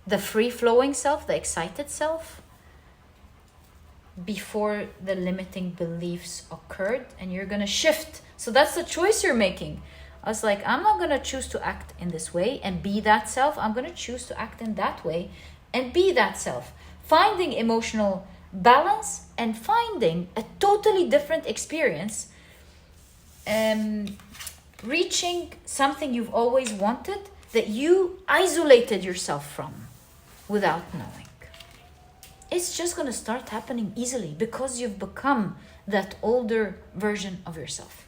the free-flowing self, the excited self, before the limiting beliefs occurred, and you're going to shift. So that's the choice you're making. I was like, I'm not going to choose to act in this way and be that self. I'm going to choose to act in that way and be that self. Finding emotional balance and finding a totally different experience. Reaching something you've always wanted that you isolated yourself from without knowing. It's just going to start happening easily because you've become that older version of yourself.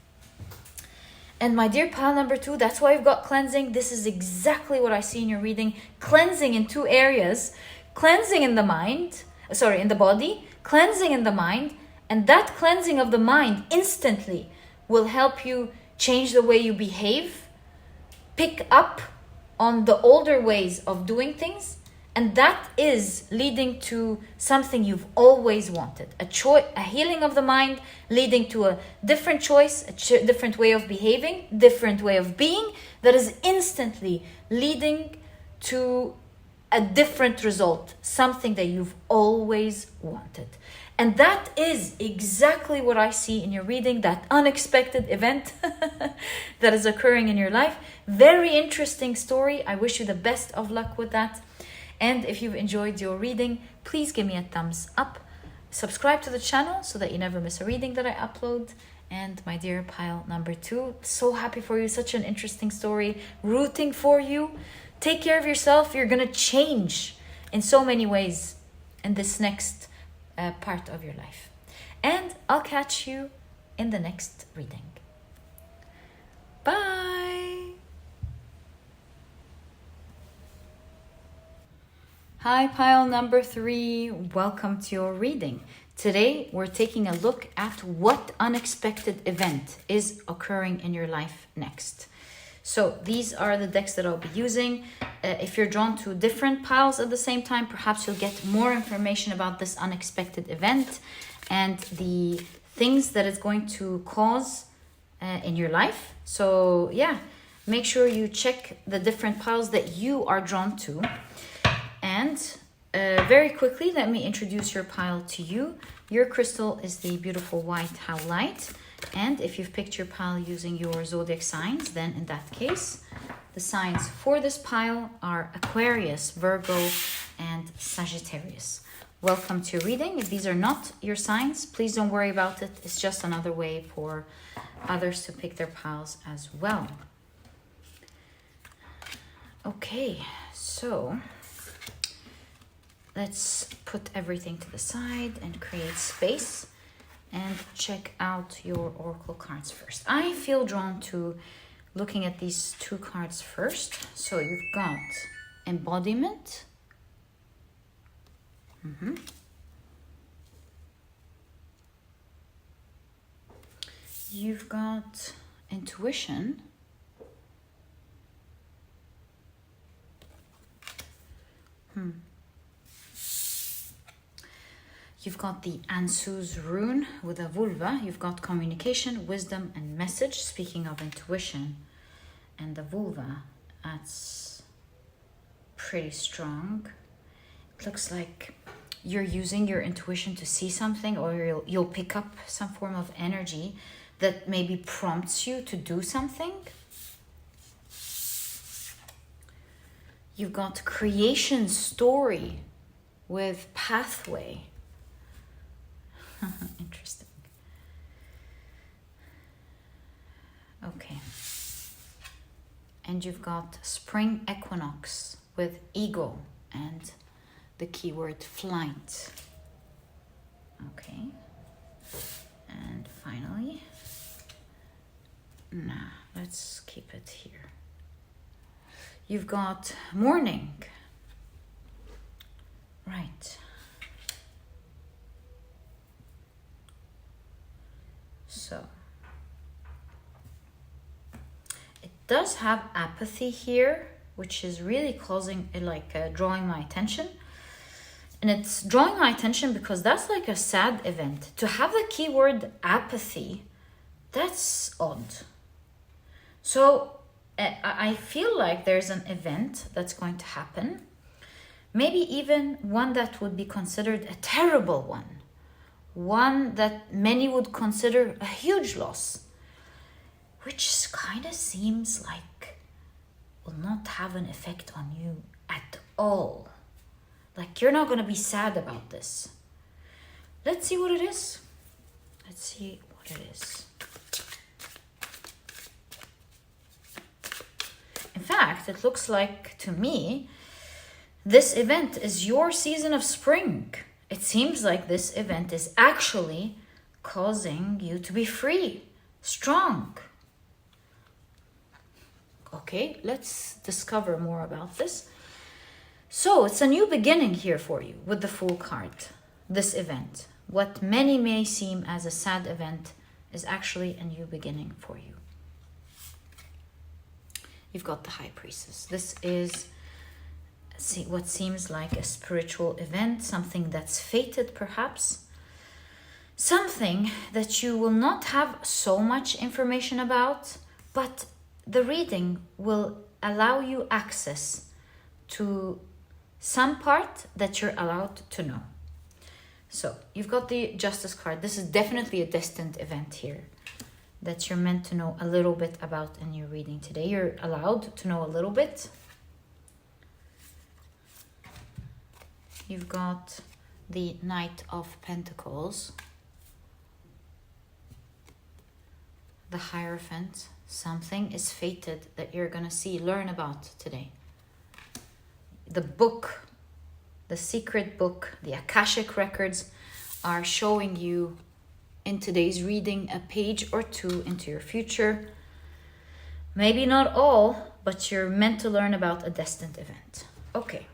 And my dear pile number 2, that's why you've got cleansing. This is exactly what I see in your reading. Cleansing in 2 areas. Cleansing in the body, cleansing in the mind. And that cleansing of the mind instantly will help you change the way you behave, pick up on the older ways of doing things. And that is leading to something you've always wanted. A healing of the mind leading to a different choice, different way of behaving, different way of being, that is instantly leading to a different result, something that you've always wanted. And that is exactly what I see in your reading, that unexpected event that is occurring in your life. Very interesting story. I wish you the best of luck with that. And if you've enjoyed your reading, please give me a thumbs up. Subscribe to the channel so that you never miss a reading that I upload. And my dear pile number 2, so happy for you. Such an interesting story. Rooting for you. Take care of yourself. You're going to change in so many ways in this next part of your life. And I'll catch you in the next reading. Bye. Hi, pile number 3. Welcome to your reading. Today, we're taking a look at what unexpected event is occurring in your life next. So these are the decks that I'll be using. If you're drawn to different piles at the same time, perhaps you'll get more information about this unexpected event and the things that it's going to cause in your life. So yeah, make sure you check the different piles that you are drawn to. And very quickly, let me introduce your pile to you. Your crystal is the beautiful white Howlite. And if you've picked your pile using your zodiac signs, then in that case, the signs for this pile are Aquarius, Virgo, and Sagittarius. Welcome to your reading. If these are not your signs, please don't worry about it. It's just another way for others to pick their piles as well. Okay, so let's put everything to the side and create space and check out your oracle cards first. I feel drawn to looking at these 2 cards first. So you've got embodiment. You've got intuition. You've got the Ansu's rune with a vulva. You've got communication, wisdom, and message. Speaking of intuition and the vulva, that's pretty strong. It looks like you're using your intuition to see something, or you'll pick up some form of energy that maybe prompts you to do something. You've got creation story with pathway. Interesting. Okay. And you've got spring equinox with ego and the keyword flight. Okay. And finally, let's keep it here. You've got morning. Right. So does have apathy here, which is really causing, drawing my attention. And it's drawing my attention because that's like a sad event. To have the keyword apathy, that's odd. So I feel like there's an event that's going to happen. Maybe even one that would be considered a terrible one. One that many would consider a huge loss. Which kind of seems like will not have an effect on you at all. Like you're not going to be sad about this. Let's see what it is. Let's see what it is. In fact, it looks like to me, this event is your season of spring. It seems like this event is actually causing you to be free, strong. Okay, let's discover more about this. So it's a new beginning here for you with the Fool card, this event. What many may seem as a sad event is actually a new beginning for you. You've got the High Priestess. This is what seems like a spiritual event, something that's fated perhaps. Something that you will not have so much information about, but the reading will allow you access to some part that you're allowed to know. So you've got the Justice card. This is definitely a destined event here that you're meant to know a little bit about in your reading today. You're allowed to know a little bit. You've got the Knight of Pentacles, the Hierophant. Something is fated that you're going to learn about today. The book, the secret book, the Akashic records are showing you in today's reading a page or two into your future. Maybe not all, but you're meant to learn about a destined event. Okay,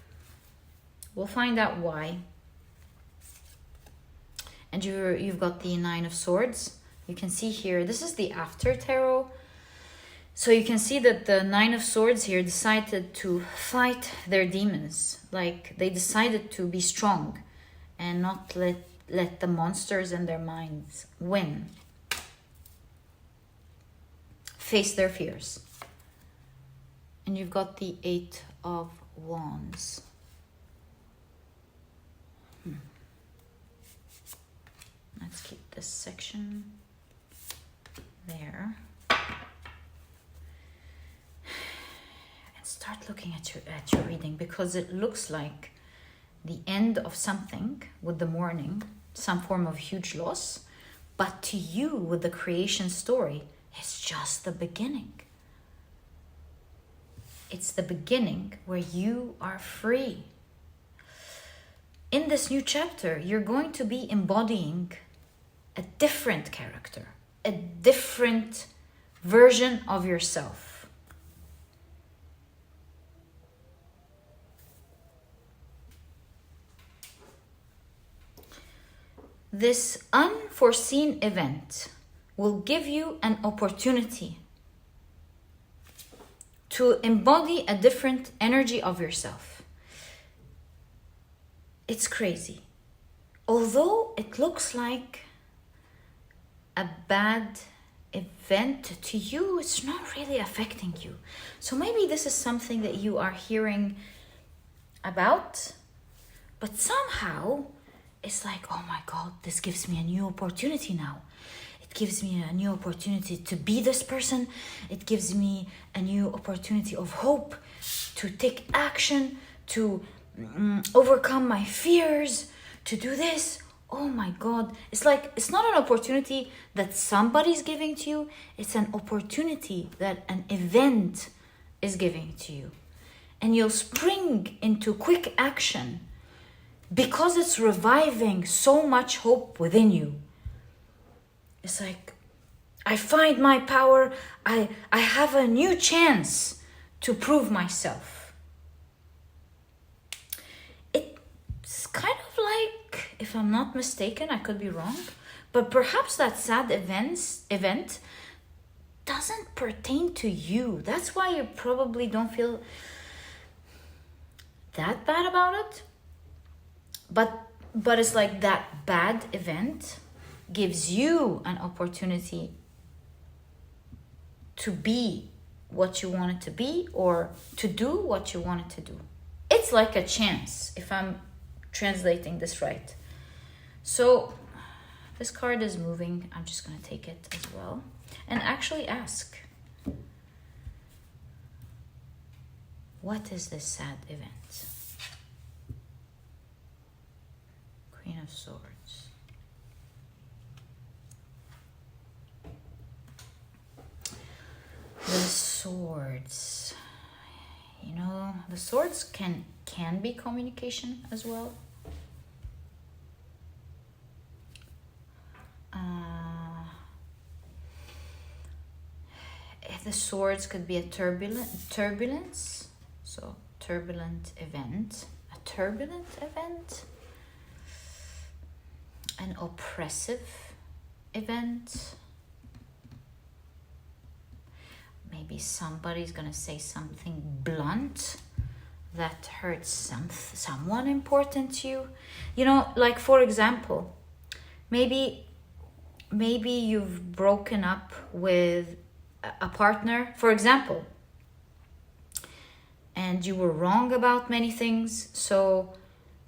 we'll find out why. And you've got the Nine of Swords. You can see here, this is the After Tarot. So you can see that the Nine of Swords here decided to fight their demons. Like they decided to be strong and not let the monsters in their minds win. Face their fears. And you've got the Eight of Wands. Let's keep this section there. Start looking at your reading, because it looks like the end of something with the mourning, some form of huge loss, but to you with the creation story, it's just the beginning. It's the beginning where you are free. In this new chapter, you're going to be embodying a different character, a different version of yourself. This unforeseen event will give you an opportunity to embody a different energy of yourself. It's crazy. Although it looks like a bad event to you, it's not really affecting you. So maybe this is something that you are hearing about, but somehow it's like, oh my God, this gives me a new opportunity now. It gives me a new opportunity to be this person. It gives me a new opportunity of hope, to take action, to overcome my fears, to do this. Oh my God. It's like, it's not an opportunity that somebody's giving to you. It's an opportunity that an event is giving to you. And you'll spring into quick action because it's reviving so much hope within you. It's like, I find my power. I have a new chance to prove myself. It's kind of like, if I'm not mistaken, I could be wrong, but perhaps that sad event doesn't pertain to you. That's why you probably don't feel that bad about it. But it's like that bad event gives you an opportunity to be what you want it to be, or to do what you want it to do. It's like a chance, if I'm translating this right. So this card is moving. I'm just going to take it as well and actually ask, what is this sad event? Queen of Swords. The swords. You know, the swords can be communication as well. The swords could be a turbulence. So turbulent event. A turbulent event. An oppressive event. Maybe somebody's gonna say something blunt that hurts someone important to you. You know, like for example, maybe you've broken up with a partner, for example, and you were wrong about many things, so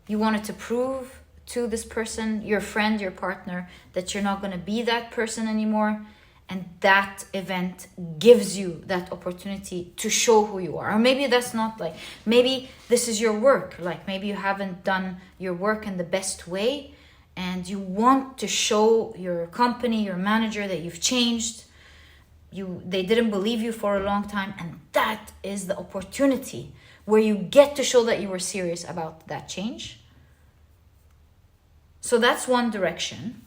you wanted to prove to this person, your friend, your partner, that you're not going to be that person anymore, and that event gives you that opportunity to show who you are. Or maybe that's not, like, maybe this is your work, like maybe you haven't done your work in the best way, and you want to show your company, your manager, that you've changed. They didn't believe you for a long time, and that is the opportunity where you get to show that you were serious about that change. So that's one direction.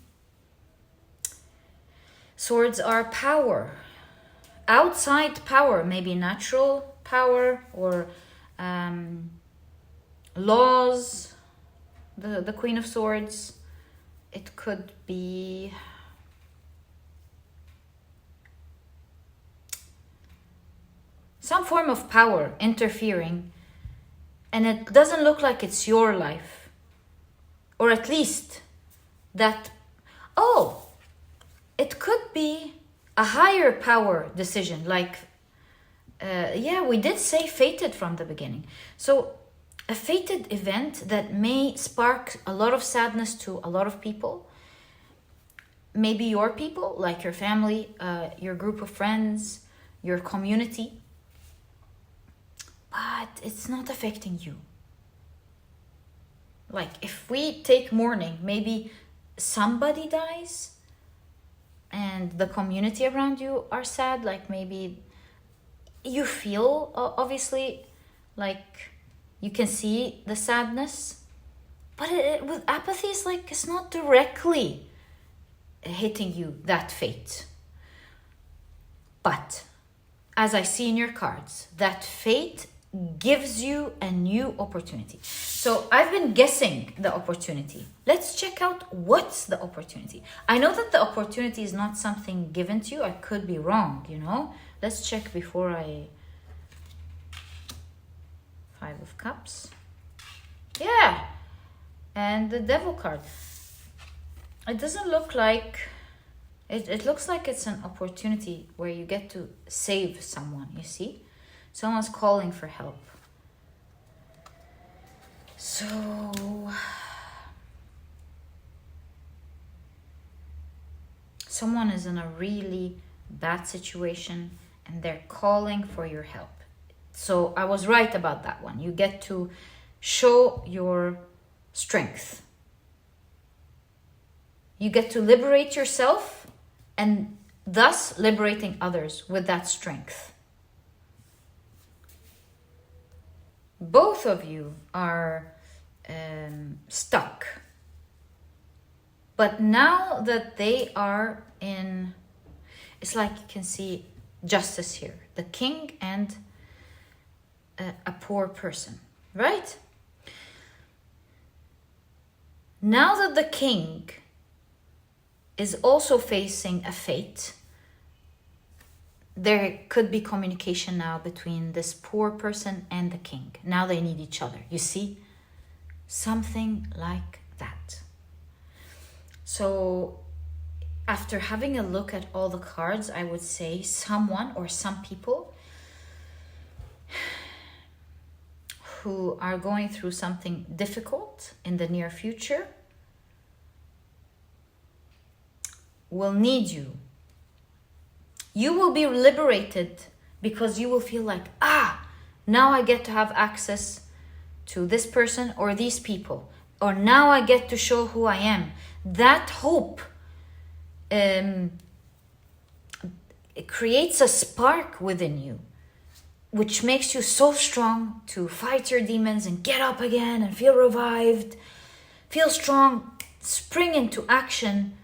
Swords are power, outside power, maybe natural power or laws. The Queen of Swords. It could be some form of power interfering, and it doesn't look like it's your life, or at least that, it could be a higher power decision, like we did say fated from the beginning. So a fated event that may spark a lot of sadness to a lot of people, maybe your people, like your family, your group of friends, your community, but it's not affecting you. Like if we take mourning, maybe somebody dies and the community around you are sad, like maybe you feel, obviously, like you can see the sadness, but with apathy, it's like it's not directly hitting you, that fate. But as I see in your cards, that fate gives you a new opportunity. So I've been guessing the opportunity. Let's check out what's the opportunity. I know that the opportunity is not something given to you. I could be wrong, you know. Let's check before I... 5 of Cups. Yeah. And the Devil card. It doesn't look like... It looks like it's an opportunity where you get to save someone, you see? Someone's calling for help. So... someone is in a really bad situation and they're calling for your help. So I was right about that one. You get to show your strength. You get to liberate yourself and thus liberating others with that strength. Both of you are stuck. But now that they are in, it's like you can see justice here. The king and a poor person, right? Now that the king is also facing a fate, there could be communication now between this poor person and the king. Now they need each other. You see? Something like that. So after having a look at all the cards, I would say someone or some people who are going through something difficult in the near future will need you. You will be liberated because you will feel like, now I get to have access to this person or these people, or now I get to show who I am. That hope it creates a spark within you, which makes you so strong to fight your demons and get up again and feel revived, feel strong, spring into action,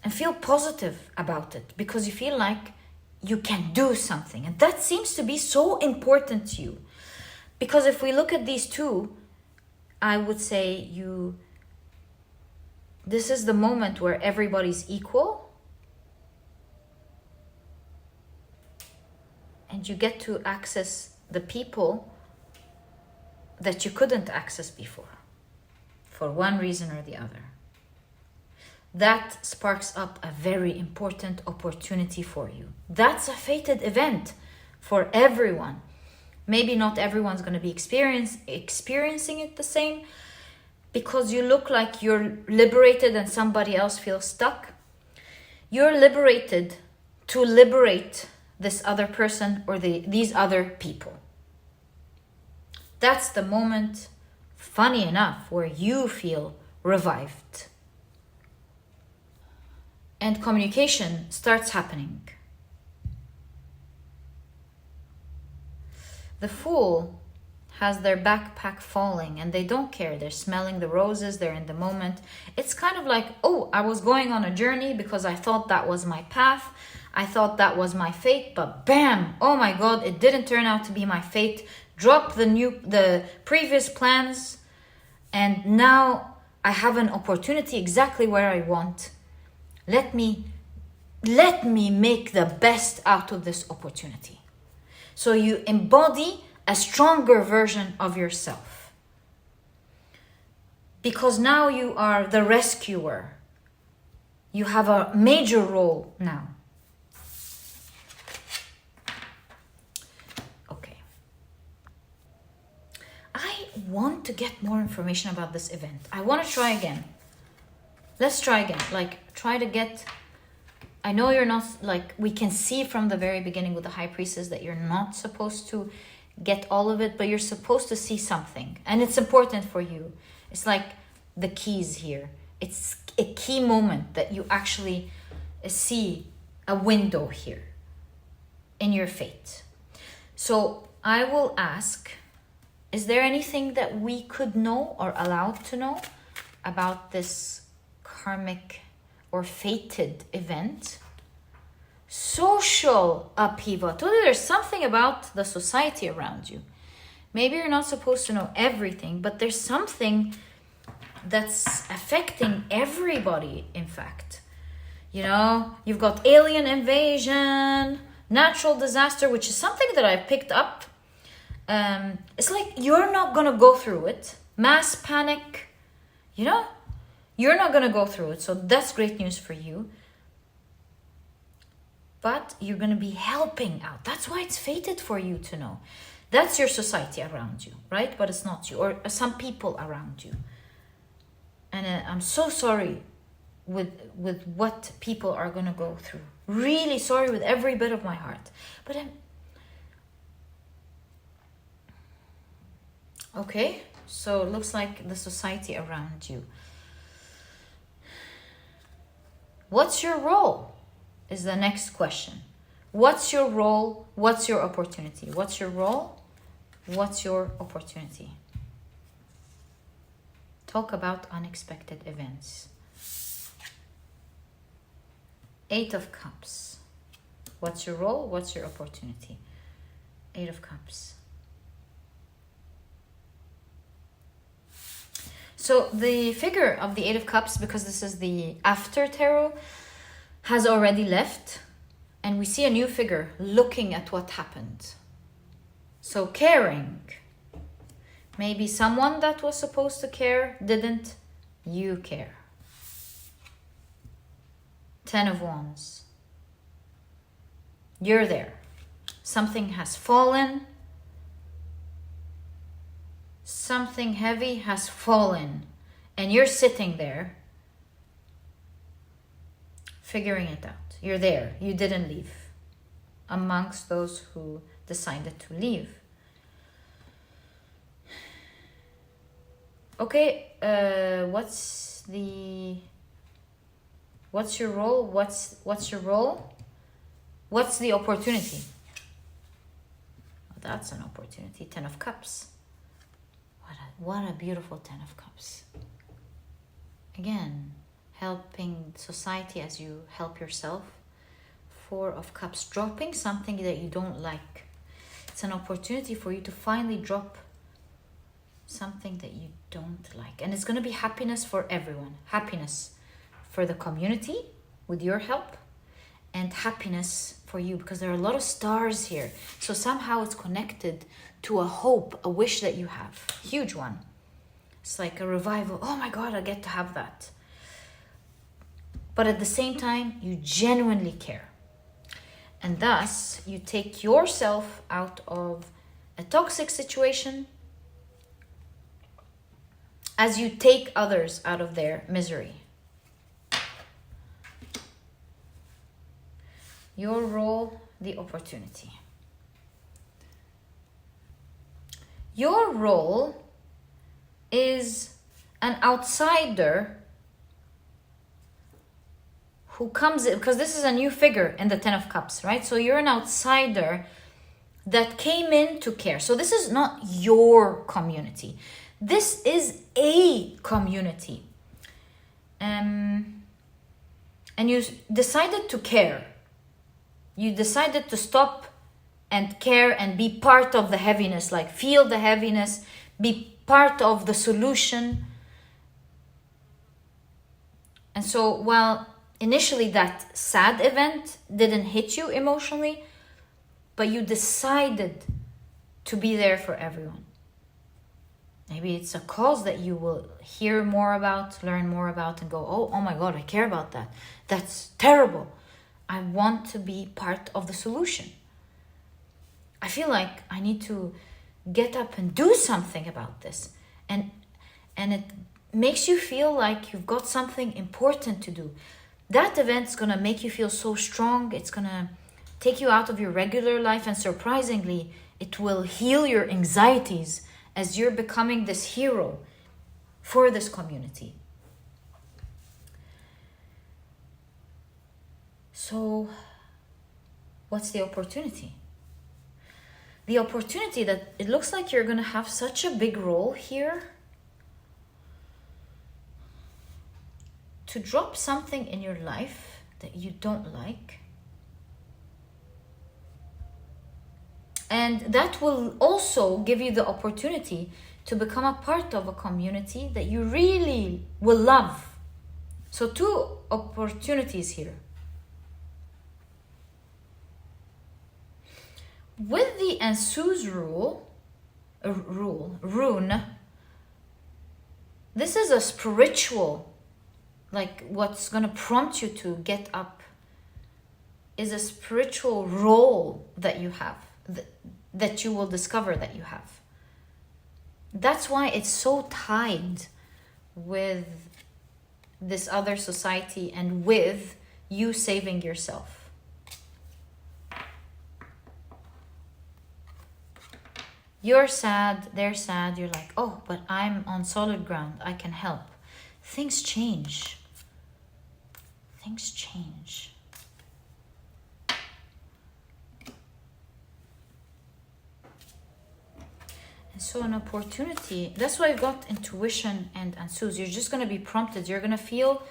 and feel positive about it because you feel like you can do something. And that seems to be so important to you. Because if we look at these two, I would say this is the moment where everybody's equal. And you get to access the people that you couldn't access before, for one reason or the other. That sparks up a very important opportunity for you. That's a fated event for everyone. Maybe not everyone's going to be experiencing it the same, because you look like you're liberated and somebody else feels stuck. You're liberated to liberate this other person or these other people. That's the moment, funny enough, where you feel revived. And communication starts happening. The Fool has their backpack falling and they don't care. They're smelling the roses, they're in the moment. It's kind of like, I was going on a journey because I thought that was my path. I thought that was my fate, but bam, oh my God, it didn't turn out to be my fate. Drop the previous plans, and now I have an opportunity exactly where I want. Let me make the best out of this opportunity. So you embody a stronger version of yourself. Because now you are the rescuer. You have a major role now. Okay. I want to get more information about this event. I want to try again. Let's try again. Try to get... I know you're not... we can see from the very beginning with the High Priestess that you're not supposed to get all of it, but you're supposed to see something. And it's important for you. It's like the keys here. It's a key moment that you actually see a window here in your fate. So I will ask, is there anything that we could know or allowed to know about this karmic or fated event? Social upheaval. There's something about the society around you. Maybe you're not supposed to know everything, but there's something that's affecting everybody, in fact. You've got alien invasion, natural disaster, which is something that I picked up. It's like you're not going to go through it. Mass panic, you're not going to go through it. So that's great news for you. But you're going to be helping out. That's why it's fated for you to know. That's your society around you, right? But it's not you, or some people around you. And I'm so sorry with what people are going to go through. Really sorry with every bit of my heart. But okay, so it looks like the society around you. What's your role? Is the next question. What's your role? What's your opportunity? What's your role? What's your opportunity? Talk about unexpected events. 8 of Cups. What's your role? What's your opportunity? 8 of Cups. So the figure of the 8 of Cups, because this is the after tarot, has already left. And we see a new figure looking at what happened. So caring. Maybe someone that was supposed to care didn't. You care. 10 of Wands. You're there. Something has fallen. Something heavy has fallen. And you're sitting there figuring it out. You're there. You didn't leave. Amongst those who decided to leave. Okay, what's your role? What's your role? What's the opportunity? Well, that's an opportunity. 10 of Cups. What a beautiful 10 of Cups. Again, helping society as you help yourself. 4 of Cups. Dropping something that you don't like. It's an opportunity for you to finally drop something that you don't like. And it's going to be happiness for everyone. Happiness for the community with your help. And happiness for you, because there are a lot of stars here. So somehow it's connected to a hope, a wish that you have. Huge one. It's like a revival. Oh my God, I get to have that. But at the same time, you genuinely care. And thus, you take yourself out of a toxic situation as you take others out of their misery. Your role, the opportunity. Your role is an outsider who comes in, because this is a new figure in the 10 of Cups, right? So you're an outsider that came in to care. So this is not your community. This is a community. And you decided to care. You decided to stop and care and be part of the heaviness, like feel the heaviness, be part of the solution. And so while initially that sad event didn't hit you emotionally, but you decided to be there for everyone. Maybe it's a cause that you will hear more about, learn more about, and go, oh my God, I care about that. That's terrible. I want to be part of the solution. I feel like I need to get up and do something about this. And it makes you feel like you've got something important to do. That event's going to make you feel so strong. It's going to take you out of your regular life. And surprisingly, it will heal your anxieties as you're becoming this hero for this community. So, what's the opportunity? The opportunity that it looks like you're going to have such a big role here to drop something in your life that you don't like. And that will also give you the opportunity to become a part of a community that you really will love. So 2 opportunities here. With the Ansuz rune, this is a spiritual, like what's going to prompt you to get up is a spiritual role that you have, that you will discover that you have. That's why it's so tied with this other society and with you saving yourself. You're sad, they're sad, you're like, oh, but I'm on solid ground, I can help. Things change. Things change. And so an opportunity, that's why I've got intuition and Ansuz. You're just going to be prompted. You're going to feel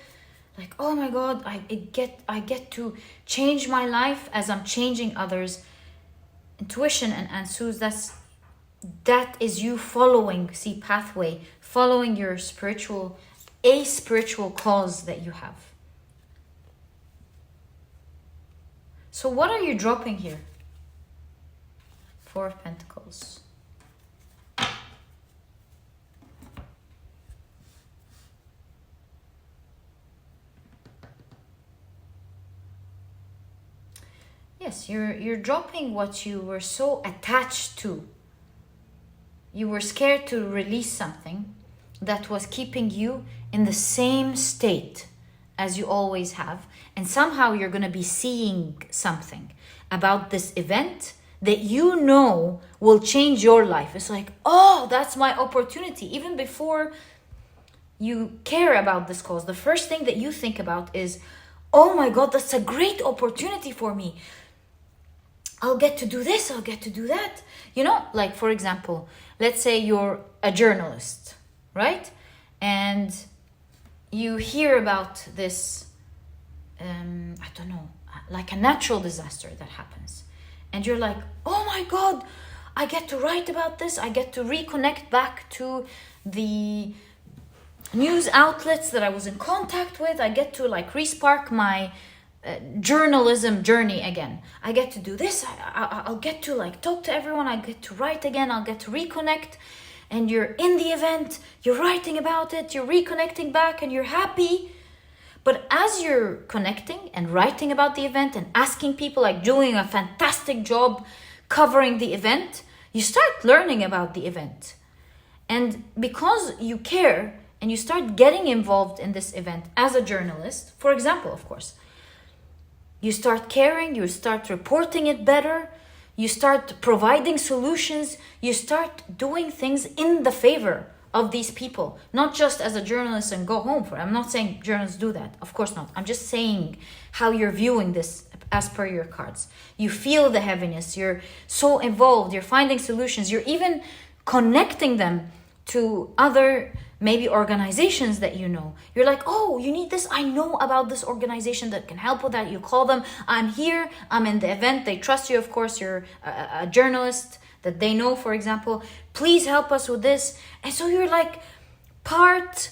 like, oh my God, I get to change my life as I'm changing others. Intuition and Ansuz, that is you following, pathway, following your spiritual cause that you have. So what are you dropping here? Four of Pentacles. Yes, you're dropping what you were so attached to. You were scared to release something that was keeping you in the same state as you always have. And somehow you're going to be seeing something about this event that you know will change your life. It's like, oh, that's my opportunity. Even before you care about this cause, the first thing that you think about is, oh my God, that's a great opportunity for me. I'll get to do this, I'll get to do that. You know, like for example, let's say you're a journalist, right? And you hear about this, I don't know, like a natural disaster that happens. And you're like, oh my God, I get to write about this. I get to reconnect back to the news outlets that I was in contact with. I get to like respark my journalism journey again. I get to do this. I'll get to like talk to everyone. I get to write again. I'll get to reconnect. And you're in the event. You're writing about it. You're reconnecting back and you're happy. But as you're connecting and writing about the event and asking people, like doing a fantastic job covering the event, you start learning about the event. And because you care and you start getting involved in this event as a journalist, for example, of course, you start caring, you start reporting it better, you start providing solutions, you start doing things in the favor of these people, not just as a journalist and go home for it. I'm not saying journalists do that, of course not. I'm just saying how you're viewing this as per your cards. You feel the heaviness, you're so involved, you're finding solutions, you're even connecting them to other maybe organizations that you know. You're like, oh, you need this? I know about this organization that can help with that. You call them, I'm here, I'm in the event. They trust you, of course, you're a journalist that they know, for example. Please help us with this. And so you're like part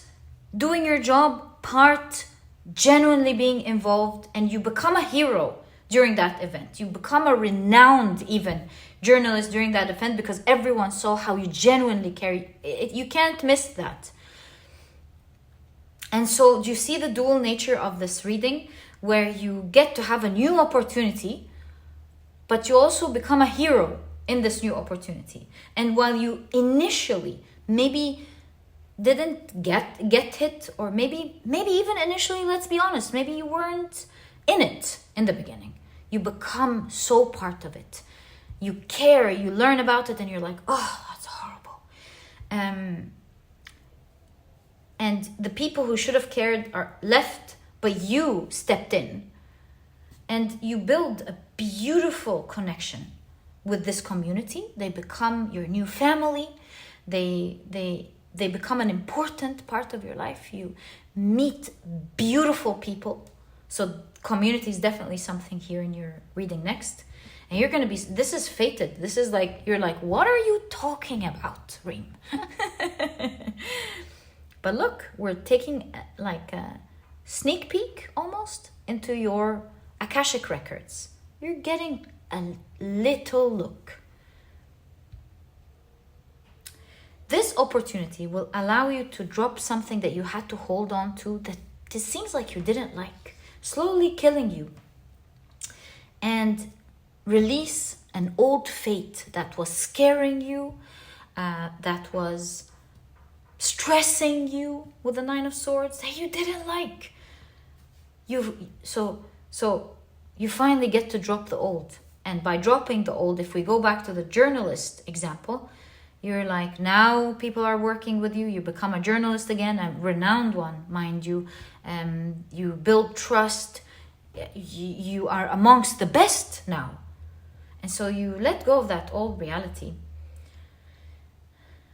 doing your job, part genuinely being involved, and you become a hero during that event. You become a renowned even journalist during that event because everyone saw how you genuinely care. You can't miss that. And so do you see the dual nature of this reading where you get to have a new opportunity, but you also become a hero in this new opportunity. And while you initially maybe didn't get hit, or maybe even initially, let's be honest, maybe you weren't in it in the beginning. You become so part of it. You care, you learn about it, and you're like, oh, that's horrible. And the people who should have cared are left, but you stepped in. And you build a beautiful connection with this community. They become your new family. They become an important part of your life. You meet beautiful people. So community is definitely something here in your reading next. And you're going to be, this is fated. This is like, you're like, what are you talking about, Reem? But look, we're taking like a sneak peek almost into your Akashic records. You're getting a little look. This opportunity will allow you to drop something that you had to hold on to that it seems like you didn't like, slowly killing you, and release an old fate that was scaring you, that was stressing you with the Nine of Swords that you didn't like. So you finally get to drop the old. And by dropping the old, if we go back to the journalist example, you're like, now people are working with you. You become a journalist again, a renowned one, mind you. You build trust. You are amongst the best now. And so you let go of that old reality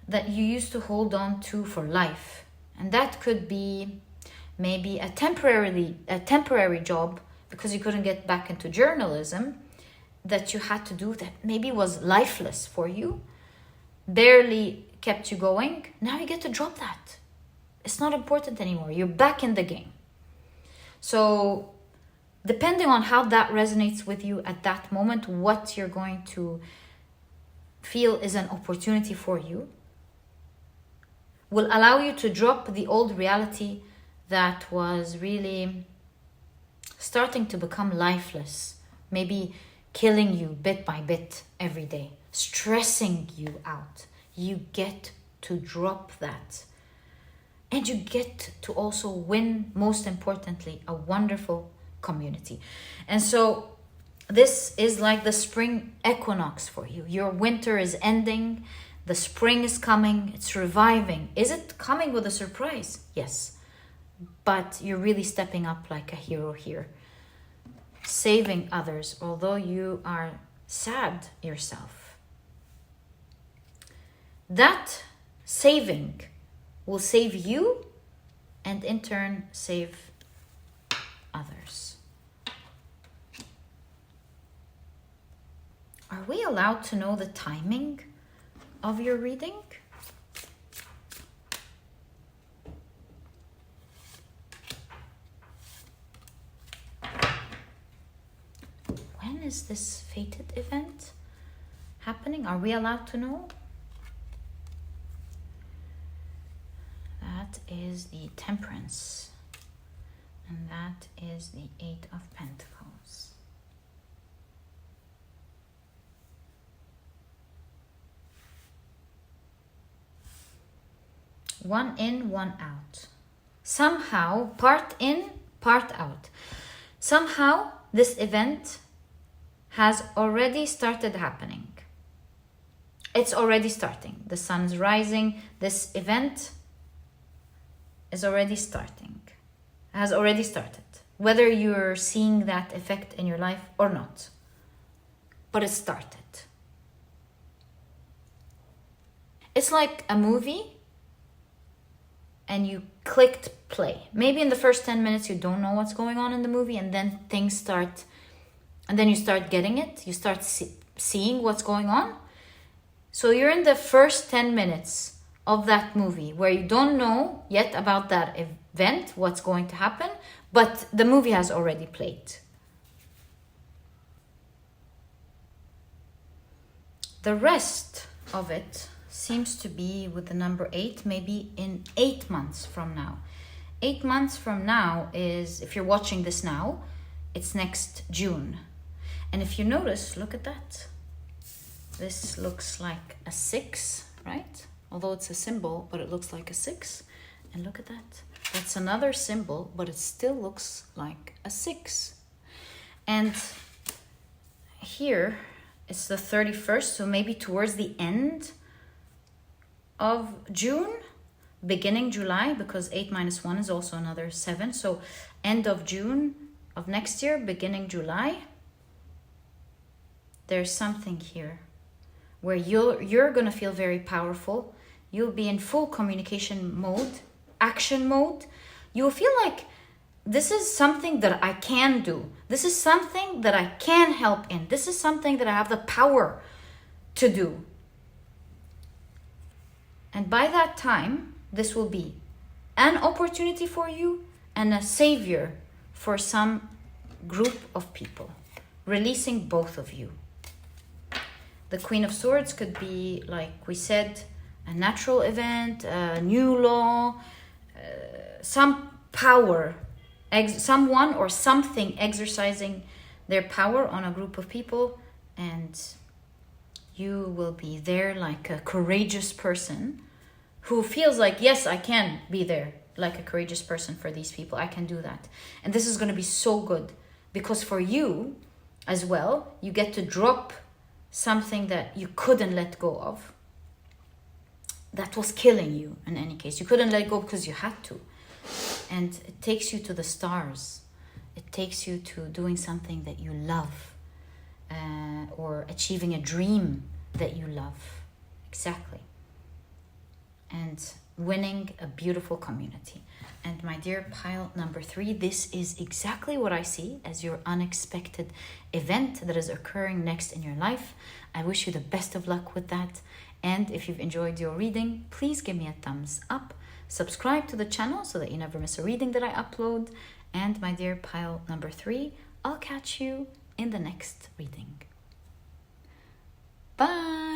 that you used to hold on to for life. And that could be maybe a temporary job because you couldn't get back into journalism that you had to do that maybe was lifeless for you, barely kept you going. Now you get to drop that. It's not important anymore. You're back in the game. So depending on how that resonates with you at that moment, what you're going to feel is an opportunity for you, will allow you to drop the old reality that was really starting to become lifeless, maybe killing you bit by bit every day, stressing you out. You get to drop that. And you get to also win, most importantly, a wonderful community. And so this is like the spring equinox for you. Your winter is ending. The spring is coming. It's reviving. Is it coming with a surprise? Yes. But you're really stepping up like a hero here. Saving others, although you are sad yourself. That saving will save you and in turn save others. Are we allowed to know the timing of your reading? When is this fated event happening? Are we allowed to know? That is the Temperance. And that is the Eight of Pentacles. One in, one out. Somehow, part in, part out. Somehow, this event has already started happening. It's already starting. The sun's rising. This event is already starting. Has already started. Whether you're seeing that effect in your life or not. But it started. It's like a movie and you clicked play. Maybe in the first 10 minutes you don't know what's going on in the movie, and then things start, and then you start getting it. You start seeing what's going on. So you're in the first 10 minutes of that movie where you don't know yet about that event, what's going to happen, but the movie has already played. The rest of it seems to be with the number 8, maybe in 8 months from now. 8 months from now is, if you're watching this now, it's next June. And if you notice, look at that. This looks like a 6, right? Although it's a symbol, but it looks like a 6. And look at that. That's another symbol, but it still looks like a 6. And here, it's the 31st, so maybe towards the end of June, beginning July, because 8 minus 1 is also another 7. So end of June of next year, beginning July, there's something here where you're going to feel very powerful. You'll be in full communication mode, action mode. You'll feel like this is something that I can do. This is something that I can help in. This is something that I have the power to do. And by that time, this will be an opportunity for you and a savior for some group of people, releasing both of you. The Queen of Swords could be, like we said, a natural event, a new law, some power, someone or something exercising their power on a group of people, and you will be there like a courageous person who feels like, yes, I can be there like a courageous person for these people. I can do that. And this is going to be so good because for you as well, you get to drop something that you couldn't let go of. That was killing you in any case. You couldn't let go because you had to. And it takes you to the stars. It takes you to doing something that you love, or achieving a dream that you love. Exactly. And winning a beautiful community. And my dear pile number 3, this is exactly what I see as your unexpected event that is occurring next in your life. I wish you the best of luck with that. And if you've enjoyed your reading, please give me a thumbs up. Subscribe to the channel so that you never miss a reading that I upload. And my dear pile number 3, I'll catch you in the next reading. Bye!